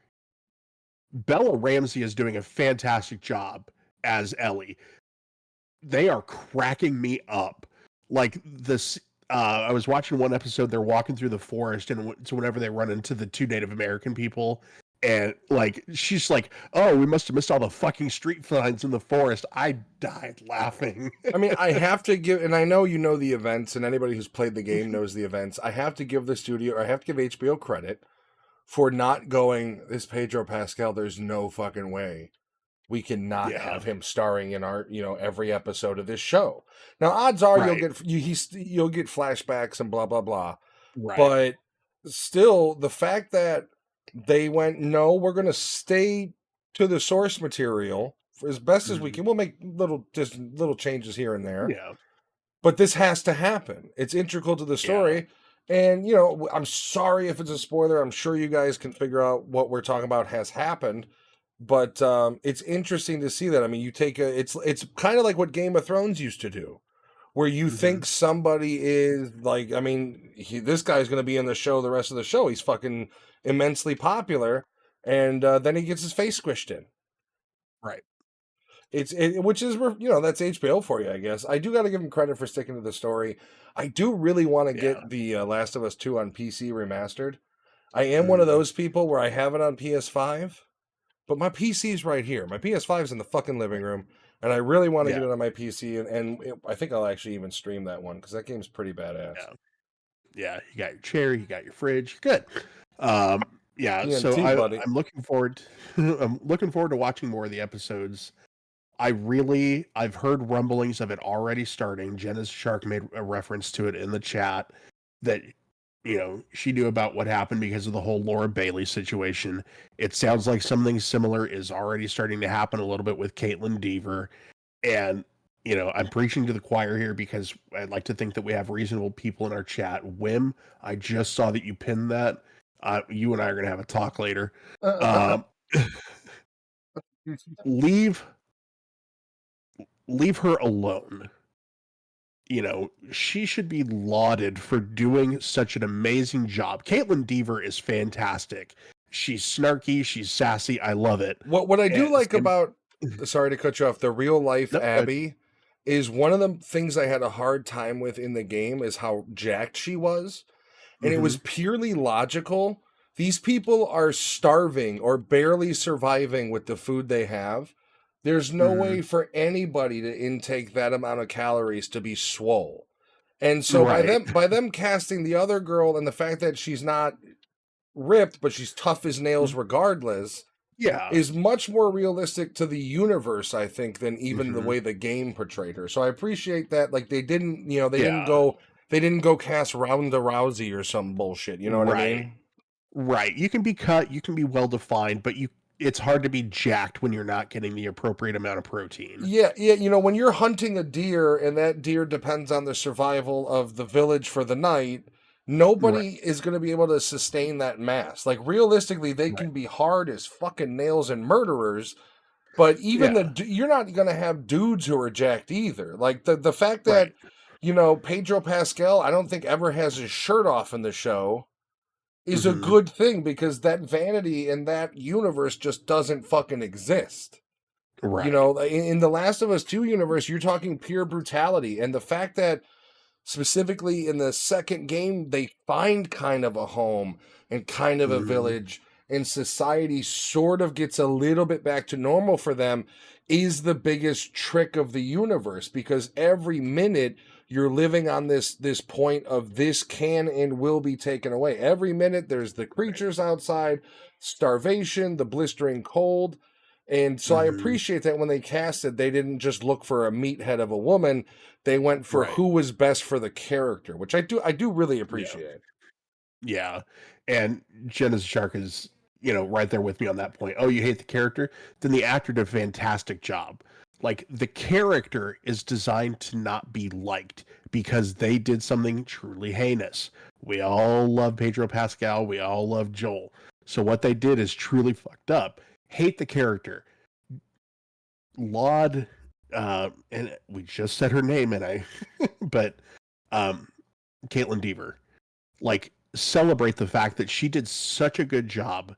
Bella Ramsey is doing a fantastic job as Ellie. They are cracking me up. Like this, I was watching one episode. They're walking through the forest, and so whenever they run into the 2 Native American people, and like she's like, "Oh, we must have missed all the fucking street signs in the forest." I died laughing. I mean, I have to give, and I know you know the events, and anybody who's played the game knows the events. I have to give the studio, or I have to give HBO credit for not going, this Pedro Pascal, there's no fucking way we cannot Yeah, have him starring in our, every episode of this show. Now, odds are right, you'll get flashbacks and blah blah blah, right. but still, the fact that they went, no, we're going to stay to the source material for as best as we Mhm. can. We'll make little changes here and there, Yeah, but this has to happen. It's integral to the yeah, story. And, I'm sorry if it's a spoiler. I'm sure you guys can figure out what we're talking about has happened. But it's interesting to see that. I mean, you take it's kind of like what Game of Thrones used to do, where you Hmm. think somebody is like, I mean, this guy's going to be in the show the rest of the show. He's fucking immensely popular, and then he gets his face squished in. Right. Which is, that's HBO for you, I guess. I do got to give him credit for sticking to the story. I do really want to Yeah. get the Last of Us 2 on PC remastered. I am one of Mm, those people where I have it on PS5, but my PC's right here. My PS5's in the fucking living room, and I really want to yeah. get it on my PC, I think I'll actually even stream that one because that game's pretty badass. Yeah. Yeah. You got your chair, you got your fridge. Good. Yeah. So TNT, buddy. I'm looking forward. I'm looking forward to watching more of the episodes. I've heard rumblings of it already starting. Jenna's Shark made a reference to it in the chat that she knew about what happened because of the whole Laura Bailey situation. It sounds like something similar is already starting to happen a little bit with Caitlin Deaver. And I'm preaching to the choir here because I'd like to think that we have reasonable people in our chat. Wim, I just saw that you pinned that. You and I are going to have a talk later. Um, leave leave her alone. She should be lauded for doing such an amazing job. Caitlin Deaver is fantastic. She's snarky, she's sassy. I love it. What I do And like same, about, sorry to cut you off, the real life no, good. Abby is one of the things I had a hard time with in the game is how jacked she was. And it Hmm. was purely logical. These people are starving or barely surviving with the food they have. There's no Hmm. way for anybody to intake that amount of calories to be swole. And so by Right. them casting the other girl and the fact that she's not ripped but she's tough as nails regardless Yeah. is much more realistic to the universe, I think, than even the Hmm. way the game portrayed her. So I appreciate that. Like they didn't, Yeah. they didn't go cast Ronda Rousey or some bullshit. You know what I Right. mean? Right. You can be cut, you can be well defined, but it's hard to be jacked when you're not getting the appropriate amount of protein. Yeah, yeah. When you're hunting a deer and that deer depends on the survival of the village for the night, Right. nobody is going to be able to sustain that mass. Like realistically, they Right. can be hard as fucking nails and murderers. But even Yeah. you're not going to have dudes who are jacked either. Like the fact Right. that Pedro Pascal, I don't think ever has his shirt off in the show is a Hmm. good thing because that vanity in that universe just doesn't fucking exist. Right. In the Last of Us 2 universe, you're talking pure brutality, and the fact that specifically in the second game they find kind of a home and kind of a Hmm. village and society sort of gets a little bit back to normal for them is the biggest trick of the universe because every minute you're living on this point of this can and will be taken away. Every minute there's the Right. creatures outside, starvation, the blistering cold. And so I Hmm. appreciate that when they casted, they didn't just look for a meathead of a woman, they went for Right. who was best for the character, which I do really Yeah. appreciate. Yeah. And Jenna's Shark is, right there with me on that point. Oh, you hate the character? Then the actor did a fantastic job. Like the character is designed to not be liked because they did something truly heinous. We all love Pedro Pascal, we all love Joel. So what they did is truly fucked up. Hate the character. Laud and we just said her name and I but um Caitlin Deaver, like celebrate the fact that she did such a good job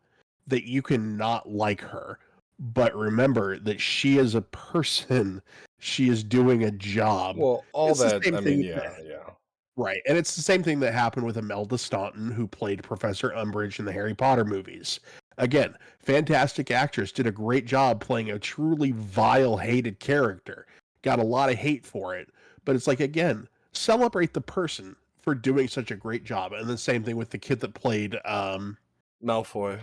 that you can not like her, but remember that she is a person. She is doing a job. Well, all It's the that, same I mean, thing yeah, yeah. right, and it's the same thing that happened with Imelda Staunton, who played Professor Umbridge in the Harry Potter movies. Again, fantastic actress, did a great job playing a truly vile, hated character. Got a lot of hate for it, but it's like again, celebrate the person for doing such a great job. And the same thing with the kid that played Malfoy.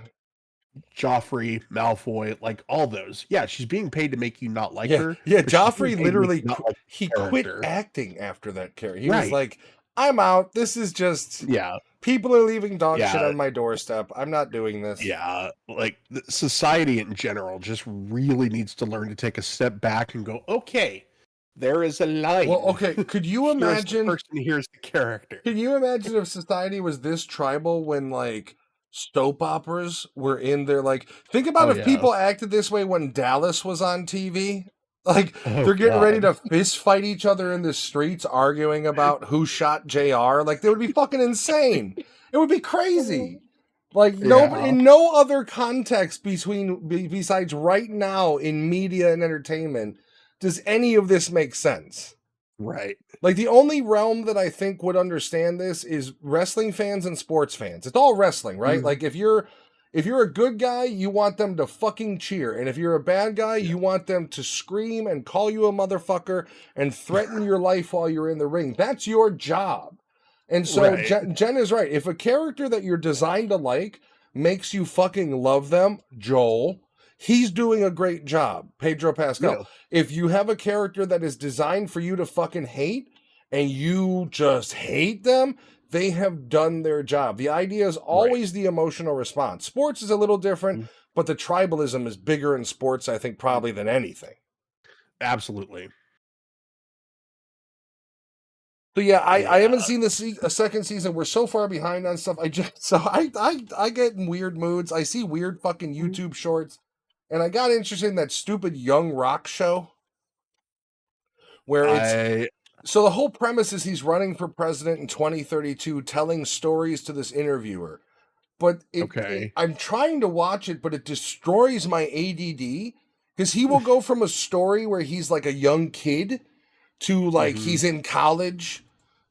Joffrey, Malfoy, like all those. Yeah, she's being paid to make you not like Yeah, her, yeah. but she's being Joffrey paid to make literally you not like he the quit character. acting after that character. He was Right. like, "I'm out. This is just Yeah. people are leaving dog shit Yeah. on my doorstep. I'm not doing this." Yeah, like society in general just really needs to learn to take a step back and go, okay, there is a Well, line. okay. Could you Here's the imagine? person, here's the character. Can you imagine if society was this tribal when like soap operas were in there. Like, think about Oh if yeah. people acted this way when Dallas was on TV. Like, Oh they're getting ready god. to fist fight each other in the streets, arguing about who shot JR. Like, they would be fucking insane. It would be crazy. Like, no, Yeah. in no other context besides right now in media and entertainment does any of this make sense. Right. Like, the only realm that I think would understand this is wrestling fans and sports fans. It's all wrestling, right? Mhm. Like, if you're a good guy, you want them to fucking cheer. And if you're a bad guy, Yeah. you want them to scream and call you a motherfucker and threaten your life while you're in the ring. That's your job. And so Right. Jen is right. If a character that you're designed to like makes you fucking love them, Joel, he's doing a great job. Pedro Pascal. Yeah. If you have a character that is designed for you to fucking hate and you just hate them, they have done their job. The idea is Right. always the emotional response. Sports is a little different, Mhm. but the tribalism is bigger in sports, I think, probably than anything. Absolutely. So yeah, I Yeah. haven't seen a second season. We're so far behind on stuff. I get in weird moods. I see weird fucking Mhm. YouTube shorts, and I got interested in that stupid Young Rock show where it's I so the whole premise is he's running for president in 2032, telling stories to this interviewer. But okay. I'm trying to watch it, but it destroys my ADD because he will go from a story where he's like a young kid to like Mhm. he's in college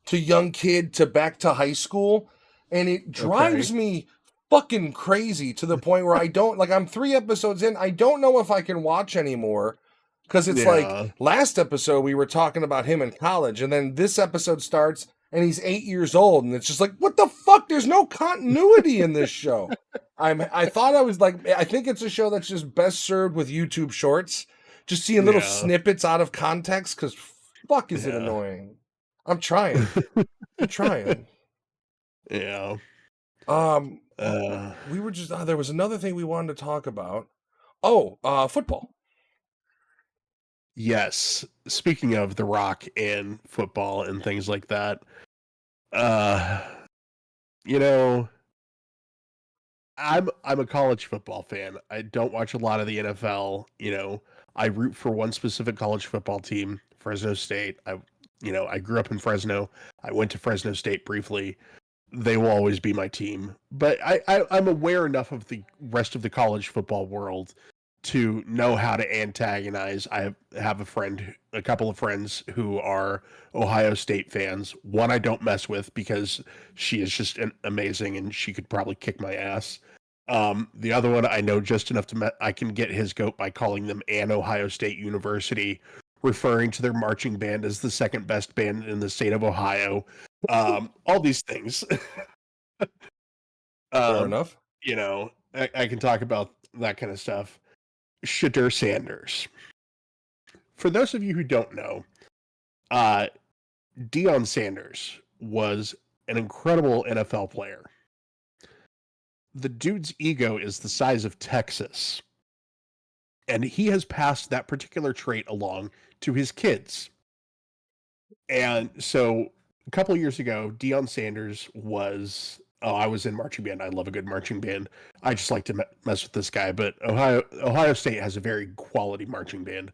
to young kid to back to high school, and it Okay. drives me fucking crazy to the point where I don't like I'm 3 episodes in, I don't know if I can watch anymore cuz it's like Yeah. last episode we were talking about him in college and then this episode starts and he's 8 years old and it's just like what the fuck, there's no continuity in this show. I thought I was like I think it's a show that's just best served with YouTube shorts, just seeing little Yeah. snippets out of context cuz fuck is it Yeah. annoying. I'm trying. I'm trying. Yeah. Uh We were just there was another thing we wanted to talk about. Football. yes. Speaking of The Rock and football and things like that, uh you know, I'm a college football fan. I don't watch a lot of the NFL, I root for one specific college football team, Fresno State. I grew up in Fresno. I went to Fresno State briefly. They will always be my team. But I'm aware enough of the rest of the college football world to know how to antagonize. I have a couple of friends who are Ohio State fans. One I don't mess with because she is just amazing and she could probably kick my ass. The other one I know just enough to I can get his goat by calling them an Ohio State University, referring to their marching band as the second best band in the state of Ohio. All these things. Fair um, enough. I can talk about that kind of stuff. Shadur Sanders. For those of you who don't know, uh, Deion Sanders was an incredible NFL player. The dude's ego is the size of Texas, and he has passed that particular trait along to his kids. And so a couple of years ago, Deion Sanders was. Oh, I was in marching band. I love a good marching band. I just like to mess with this guy, but Ohio State has a very quality marching band.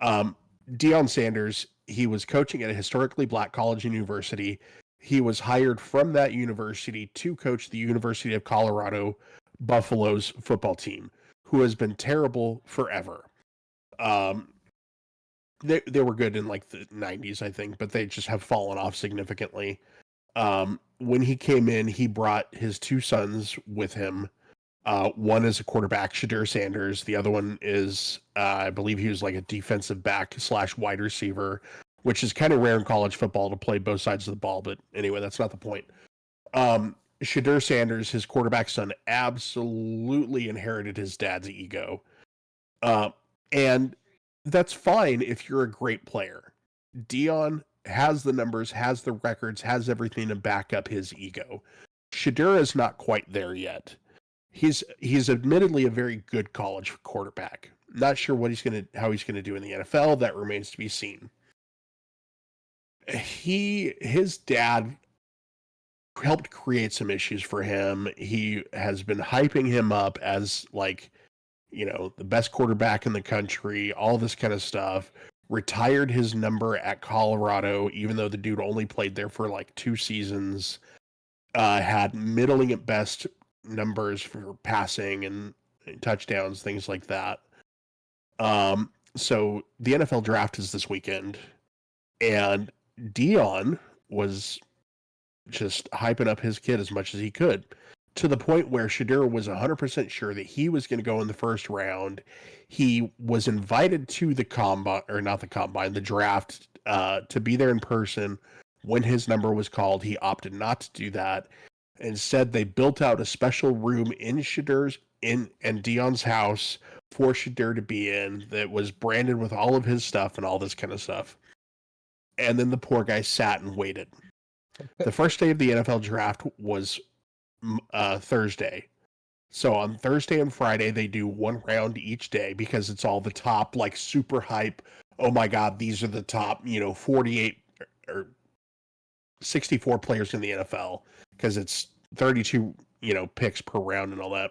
Um, Deion Sanders, he was coaching at a historically black college and university. He was hired from that university to coach the University of Colorado Buffaloes football team, who has been terrible forever. Um, they were good in like the 90s, I think, but they just have fallen off significantly. When he came in, he brought his two sons with him. One is a quarterback, Shadur Sanders. The other one is, I believe he was like a defensive back slash wide receiver, which is kind of rare in college football to play both sides of the ball. But anyway, that's not the point. Shadur Sanders, his quarterback son, absolutely inherited his dad's ego. Uh, and that's fine if you're a great player. Dion has the numbers, has the records, has everything to back up his ego. Shadur is not quite there yet. He's admittedly a very good college quarterback. Not sure how he's gonna do in the NFL. That remains to be seen. His dad helped create some issues for him. He has been hyping him up as like, the best quarterback in the country, all this kind of stuff. Retired his number at Colorado, even though the dude only played there for like 2 seasons. Had middling at best numbers for passing and touchdowns, things like that. So the NFL draft is this weekend, and Dion was just hyping up his kid as much as he could, to the point where Shadur was 100% sure that he was going to go in the first round. He was invited to the combine, or not the combine, the draft, to be there in person. When his number was called, he opted not to do that. Instead, they built out a special room in Shadur's and Dion's house for Shadur to be in that was branded with all of his stuff and all this kind of stuff. And then the poor guy sat and waited. The first day of the NFL draft was Thursday. So on Thursday and Friday, they do one round each day because it's all the top, like super hype. Oh my God, these are the top, 48 or 64 players in the NFL because it's 32, picks per round and all that.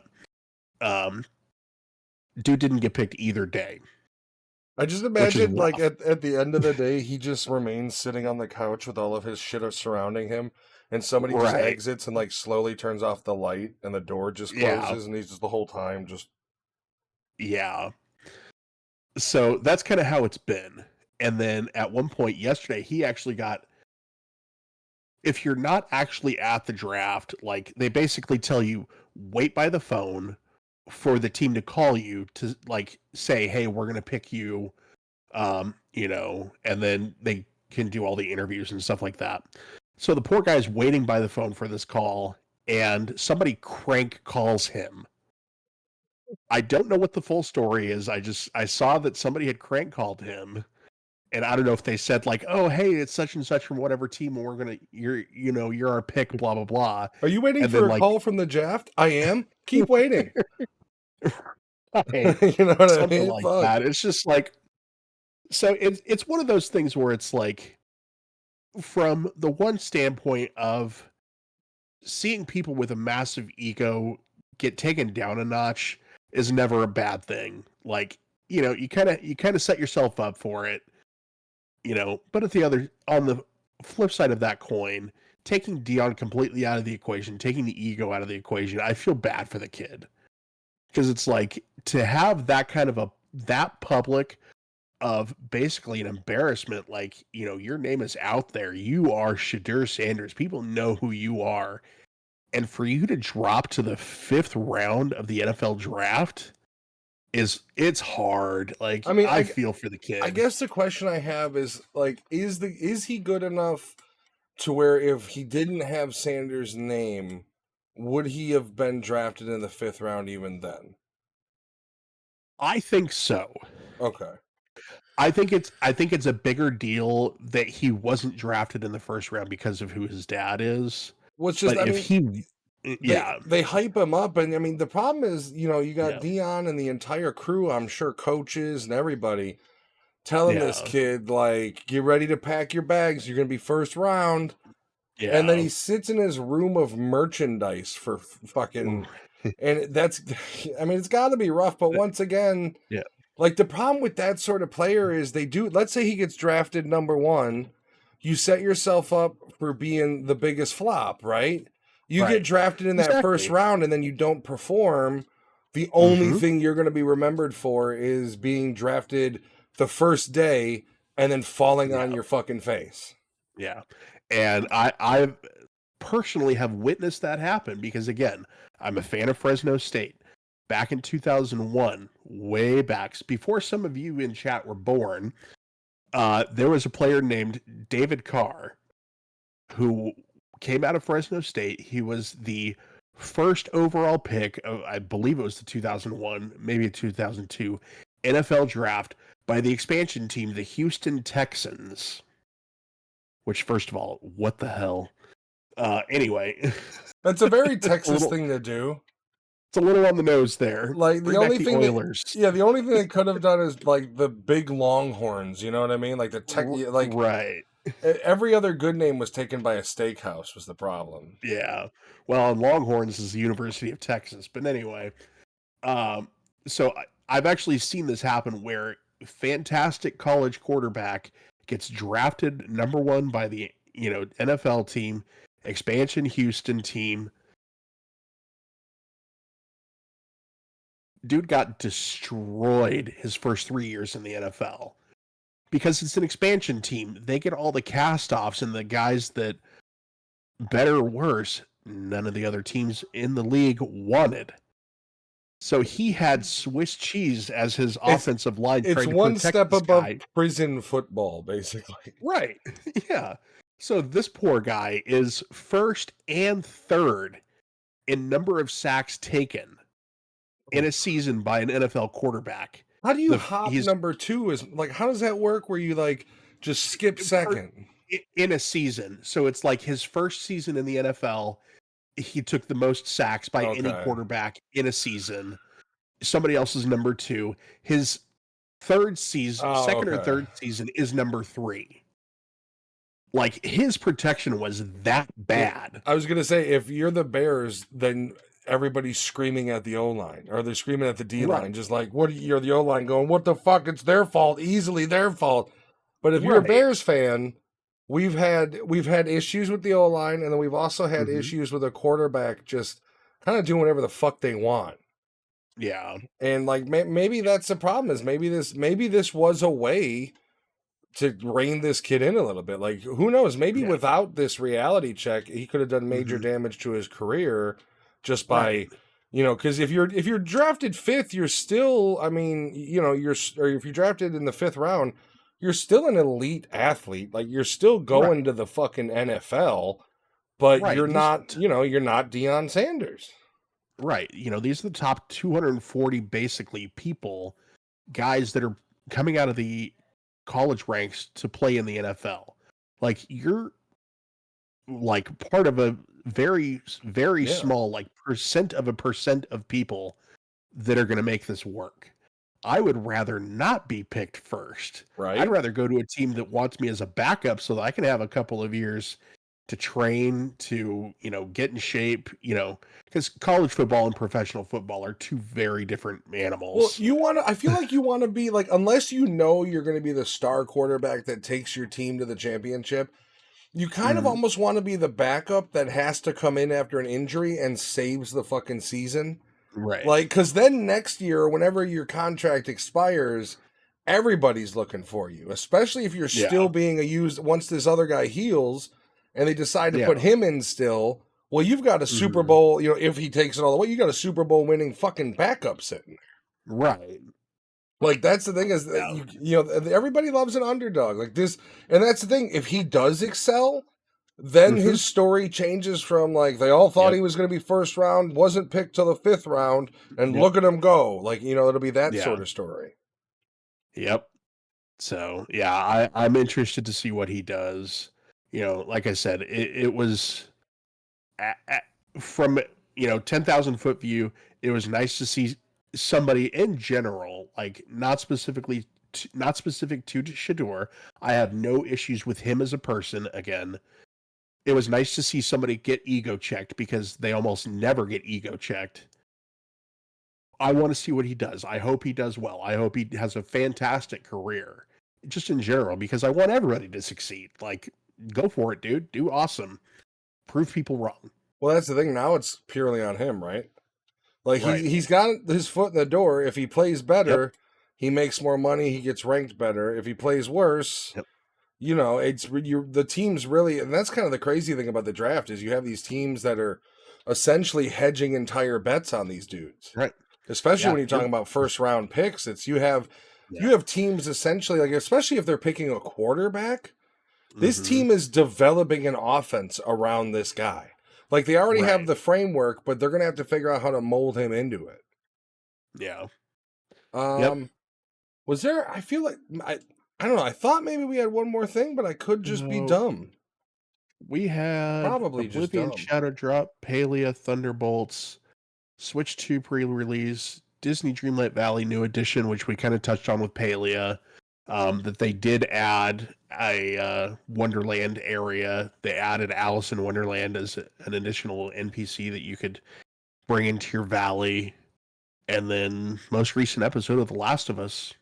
Dude didn't get picked either day. I just imagine, like, at the end of the day, he just remains sitting on the couch with all of his shit surrounding him, and somebody just exits and, like, slowly turns off the light, and the door just closes, and he's just the whole time just... Yeah. So that's kind of how it's been. And then at one point yesterday, he actually got... If you're not actually at the draft, like, they basically tell you, wait by the phone for the team to call you to, like, say, hey, we're going to pick you, and then they can do all the interviews and stuff like that. So the poor guy's waiting by the phone for this call, and somebody crank calls him. I don't know what the full story is. I saw that somebody had crank called him, and I don't know if they said like, "Oh, hey, it's such and such from whatever team, and you're our pick, blah blah blah." Are you waiting for a call from the draft? I am. Keep waiting. Right. You know what Something I mean? like that. It's just like, so it's one of those things where it's like, from the one standpoint of seeing people with a massive ego get taken down a notch is never a bad thing. Like, you kind of set yourself up for it, but on the flip side of that coin, taking Dion completely out of the equation, taking the ego out of the equation, I feel bad for the kid. Because it's like, to have that kind of that public of basically an embarrassment, like, your name is out there. You are Shadur Sanders. People know who you are. And for you to drop to the 5th round of the NFL draft it's hard. Like, I mean, I feel for the kid. I guess the question I have is, like, is he good enough to where if he didn't have Sanders' name, would he have been drafted in the 5th round even then? I think so. Okay. I think it's a bigger deal that he wasn't drafted in the 1st round because of who his dad is. Well, it's just, they hype him up, and I mean, the problem is, you got Dion and the entire crew, I'm sure coaches and everybody, telling this kid, like, get ready to pack your bags, you're going to be 1st round. Yeah. And then he sits in his room of merchandise for fucking... And that's... I mean, it's got to be rough, but once again... Yeah. Like, the problem with that sort of player is they do... Let's say he gets drafted number 1. You set yourself up for being the biggest flop, right? You get drafted in that 1st round and then you don't perform. The only thing you're going to be remembered for is being drafted the first day and then falling on your fucking face. Yeah. And I personally have witnessed that happen because, again, I'm a fan of Fresno State. Back in 2001, way back, before some of you in chat were born, there was a player named David Carr who came out of Fresno State. He was the 1st overall pick of, I believe it was the 2001, maybe 2002 NFL draft by the expansion team, the Houston Texans. Which, first of all, what the hell? Anyway. That's a very Texas thing to do. It's a little on the nose there. Like, the only thing the only thing they could have done is, like, the big Longhorns, you know what I mean? Like, right. Every other good name was taken by a steakhouse was the problem. Yeah. Well, and Longhorns is the University of Texas. But anyway, um, so I've actually seen this happen where fantastic college quarterback gets drafted number one by the NFL team, expansion Houston team. Dude got destroyed his first 3 years in the NFL because it's an expansion team. They get all the cast offs and the guys that, better or worse, none of the other teams in the league wanted. So he had Swiss cheese as his offensive line It's trying to one protect step this above guy. prison football, basically. Right. Yeah. So this poor guy is first and third in number of sacks taken in a season by an NFL quarterback. How do you hop He's number 2? Is like, how does that work where you like just skip second? in a season. So it's like his first season in the NFL, he took the most sacks by any Okay. quarterback in a season. Somebody else is number 2. His third season, Oh, second or okay. third season is number 3. Like his protection was that bad. I was gonna say, if you're the Bears, then everybody's screaming at the O line, or they're screaming at the D line, Right. just like, "What?" You're the O line going, "What the fuck? It's their fault, easily their fault." But if you're a Right. Bears fan, we've had issues with the O line, and then we've also had Mhm. issues with a quarterback just kind of doing whatever the fuck they want. Yeah. And like maybe that's the problem, is maybe this was a way to rein this kid in a little bit. Like, who knows? Maybe Yeah. without this reality check, he could have done major Mhm. damage to his career just Right. by, because if you're drafted fifth, you're still, I mean, or if you're drafted in the fifth round, you're still an elite athlete. Like, you're still going Right. to the fucking NFL, but Right. you're not, you're not Deion Sanders. Right. These are the top 240 basically people, guys that are coming out of the college ranks to play in the NFL. Like you're like part of a very very Yeah. small like percent of people that are going to make this work. I would rather not be picked first. Right. I'd rather go to a team that wants me as a backup so that I can have a couple of years to train, to, get in shape, because college football and professional football are two very different Well, animals. I feel like you want to be like, unless you know you're going to be the star quarterback that takes your team to the championship, you kind of Mhm. almost want to be the backup that has to come in after an injury and saves the fucking season. Right. Like, because then next year, whenever your contract expires, everybody's looking for you, especially if you're still Yeah. being used once this other guy heals and they decide to Yeah. put him in still. Well, you've got a Super Mhm. Bowl, if he takes it all the way, you got a Super Bowl winning fucking backup sitting there. Right. Like, that's the thing, is that Yeah. everybody loves an underdog like this, and that's the thing. If he does excel, then Mhm. his story changes from like, they all thought Yep. he was going to be first round, wasn't picked till the fifth round, and Yep. look at him go. Like, it'll be that Yeah. sort of story. Yep. So yeah, I'm interested to see what he does. Like I said, it was from 10,000 foot view. It was nice to see somebody in general, like not specifically, not specific to Shador. I have no issues with him as a person. Again, it was nice to see somebody get ego checked because they almost never get ego checked. I want to see what he does. I hope he does well. I hope he has a fantastic career, just in general, because I want everybody to succeed. Like, go for it, dude. Do awesome. Prove people wrong. Well, that's the thing. Now it's purely on him, right? Like, Right. he's got his foot in the door. If he plays Yep. better, he makes more money. He gets ranked better. If he plays worse, Yep. the teams really, and that's kind of the crazy thing about the draft, is you have these teams that are essentially hedging entire bets on these dudes. Right. Especially Yeah. when you're talking about first round picks, you have Yeah. teams essentially, like, especially if they're picking a quarterback, this Mm-hmm. team is developing an offense around this guy. Like, they already have Right. the framework, but they're gonna have to figure out how to mold him into it. Yeah. Yep. Um, was there? I feel like I don't know. I thought maybe we had one more thing, but I could just be No, dumb. we have Probably just Oblivion dumb. Shadow Drop, Palia, Thunderbolts, Switch 2 pre-release, Disney Dreamlight Valley New Edition, which we kind of touched on with Palia. that they did add a Wonderland area. They added Alice in Wonderland as an additional NPC that you could bring into your valley, and then most recent episode of The Last of Us.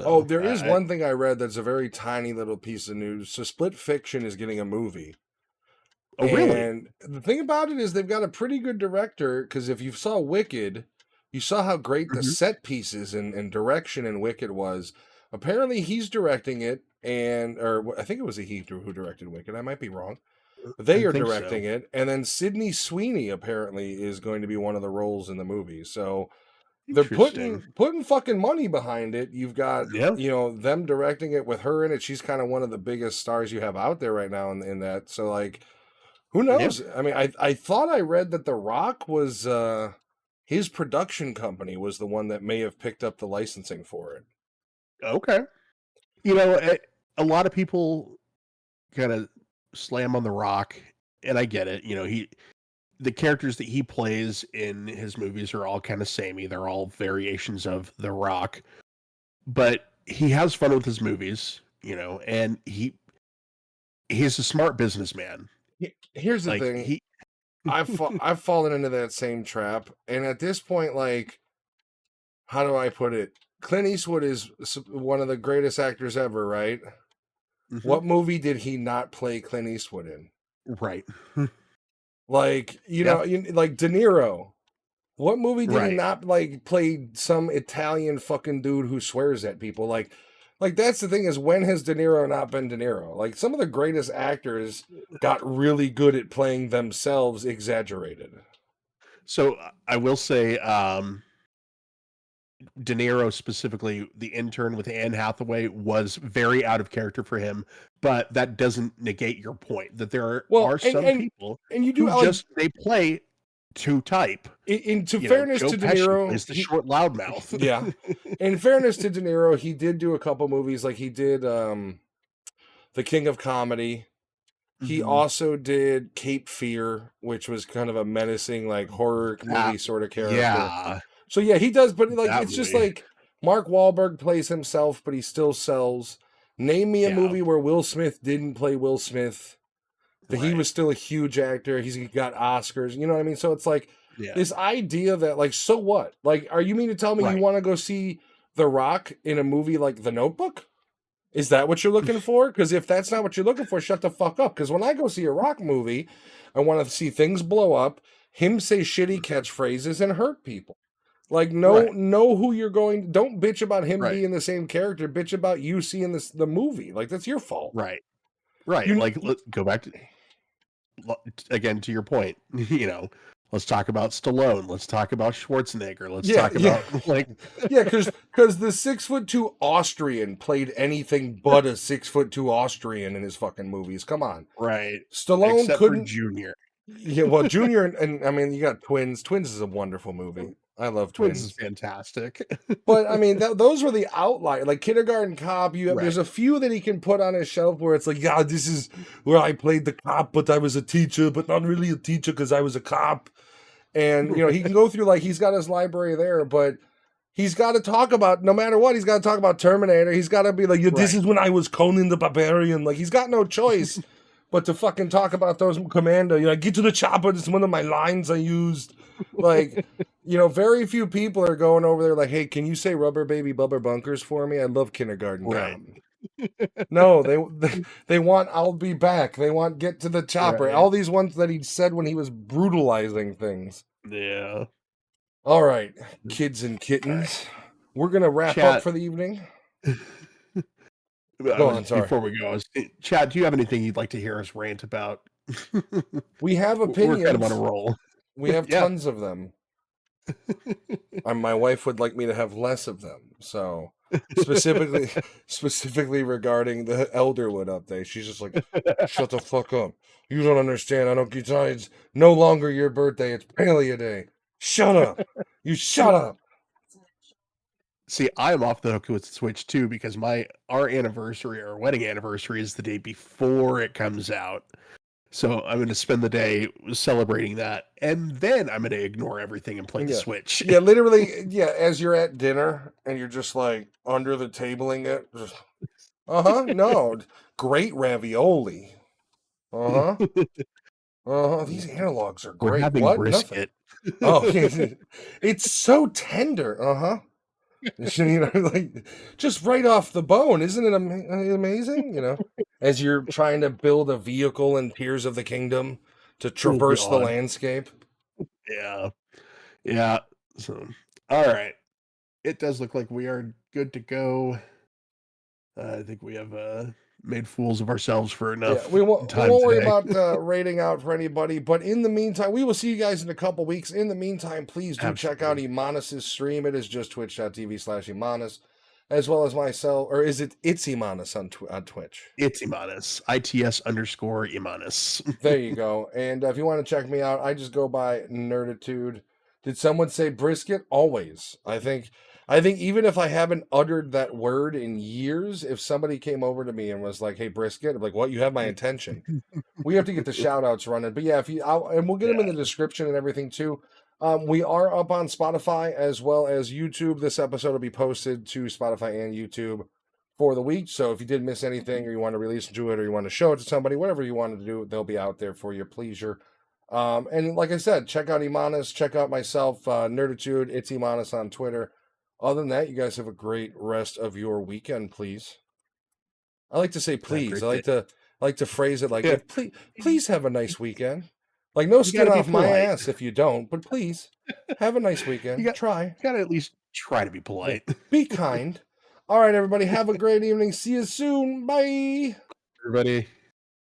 Oh, So, there is one thing I read that's a very tiny little piece of news. So Split Fiction is getting a movie. oh, really? And the thing about it is they've got a pretty good director, because if you saw Wicked, you saw how great the Mm-hmm. set pieces and direction in Wicked was. Apparently he's directing it, or I think it was a he who directed Wicked. I might be wrong. They I are think directing so. it, and then Sydney Sweeney apparently is going to be one of the roles in the movie. So they're Interesting. putting fucking money behind it. You've got Yeah. them directing it with her in it. She's kind of one of the biggest stars you have out there right now in that. So like, who Yeah. knows? I mean, I thought I read that The Rock was his production company was the one that may have picked up the licensing for it. Okay. You know, a lot of people kind of slam on The Rock, and I get it. You know, the characters that he plays in his movies are all kind of samey. They're all variations of The Rock, but he has fun with his movies, you know, and he's a smart businessman. Here's the Like thing. he I've fallen into that same trap, and at this point, like, how do I put it? Clint Eastwood is one of the greatest actors ever, right? Mhm. What movie did he not play Clint Eastwood in? Right. Like, Yeah. like De Niro. What movie did he Right. not like play some Italian fucking dude who swears at people? Like that's the thing is, when has De Niro not been De Niro? Like, some of the greatest actors got really good at playing themselves exaggerated. So I will say, De Niro specifically, the intern with Anne Hathaway was very out of character for him, but that doesn't negate your point that there Well, are some people and you do who like, just they play to type. to You know, fairness Joe to De Pesci Niro, plays the short loudmouth. yeah. In fairness to De Niro, he did do a couple movies. Like, he did The King of Comedy. He Hmm. also did Cape Fear, which was kind of a menacing, like, horror That, movie sort of character. yeah, So yeah, he does, but like, that it's just movie. like Mark Wahlberg plays himself, but he still sells. Name me a Yeah, movie where Will Smith didn't play Will Smith. That he right. was still a huge actor. He's got Oscars. You know what I mean? So it's like Yeah, this idea that, like, so what? Like, are you mean to tell me you right. want to go see The Rock in a movie like The Notebook? Is that what you're looking for? Because if that's not what you're looking for, shut the fuck up. Because when I go see a Rock movie, I want to see things blow up, him say shitty catchphrases, and hurt people. Like, Right, know who you're going. Don't bitch about him right, being the same character. Bitch about you seeing the movie. Like, that's your fault. right, right. You, Like, let's go back to again to your point. You know, let's talk about Stallone. Let's talk about Schwarzenegger. Let's yeah, talk yeah. about like Yeah, because the 6'2" Austrian played anything but a 6'2" Austrian in his fucking movies. Come on, right, Stallone except for couldn't. Junior. Yeah, well, Junior and I mean, you got Twins. Twins is a wonderful movie. I love Twins is Twins. fantastic. But I mean, those were the outlier. Like Kindergarten Cop, Right, there's a few that he can put on his shelf where it's like, yeah, this is where I played the cop, but I was a teacher, but not really a teacher because I was a cop. And he can go through, like, he's got his library there, but he's got to talk about, no matter what, he's got to talk about Terminator. He's got to be like, yeah, this right, is when I was Conan the Barbarian. Like, he's got no choice but to fucking talk about those Commando. Get to the chopper. This is one of my lines I used. Like, very few people are going over there like, hey, can you say Rubber Baby Bubber Bunkers for me? I love Kindergarten right, Cop. No, they want I'll be back. They want get to the chopper. right. All these ones that he said when he was brutalizing things. Yeah. All right, kids and All right, kittens. We're gonna wrap up chat. for the evening. I Go was on, sorry. before we go. Chad, do you have anything you'd like to hear us rant about? We have We're kind of on a opinions. roll. We have Yeah. tons of them. My wife would like me to have less of them. So specifically specifically regarding the Elderwood update, she's just like, shut the fuck up. You don't understand. I don't. It's no longer your birthday. It's Palia Day. Shut up. You shut up. See, I'm off the hook with Switch too because our wedding anniversary is the day before it comes out. So I'm going to spend the day celebrating that, and then I'm going to ignore everything and play the Yeah. Switch. Yeah, literally, yeah, as you're at dinner and you're just like under the tabling it. Just, uh-huh. No. Great ravioli. Uh-huh. Uh-huh. These analogs are We're great. having What? Nothing. brisket. Oh, it's so tender. Uh-huh. You know, like just right off the bone. Isn't it amazing? You know, as you're trying to build a vehicle in Tears of the Kingdom to Oh traverse the God. landscape. Yeah. Yeah. So, all right. It does look like we are good to go. I think we have made fools of ourselves for Yeah, enough we time won't worry today. about rating out for anybody. But in the meantime, we will see you guys in a couple weeks. In the meantime, please do check out Absolutely. Imanis's stream. It is just twitch.tv/Imanis, as well as myself, or is it's Imanis on Twitch? It's Imanis. ITS_Imanis. There you go. And if you want to check me out, I just go by Nerditude. Did someone say brisket? Always. I think even if I haven't uttered that word in years, if somebody came over to me and was like, "Hey, brisket," I'm like, "What? You have my attention." We have to get the shout outs running. But yeah, and we'll get them in the Yeah. description and everything too. We are up on Spotify as well as YouTube. This episode will be posted to Spotify and YouTube for the week. So if you did miss anything or you want to release to it or you want to show it to somebody, whatever you wanted to do, they'll be out there for your pleasure. And like I said, check out Imanis, check out myself, Nerditude, it's Imanis on Twitter. Other than that, you guys have a great rest of your weekend, please. I like to say Have a please. great day. I like to phrase it Yeah. like please have a nice weekend. Like no You skin gotta be off my polite. ass if you don't, but please have a nice You weekend. got Try. you gotta at least try to be Yeah. polite. Be kind. All right, everybody. Have a great evening. See you soon. Bye. Everybody.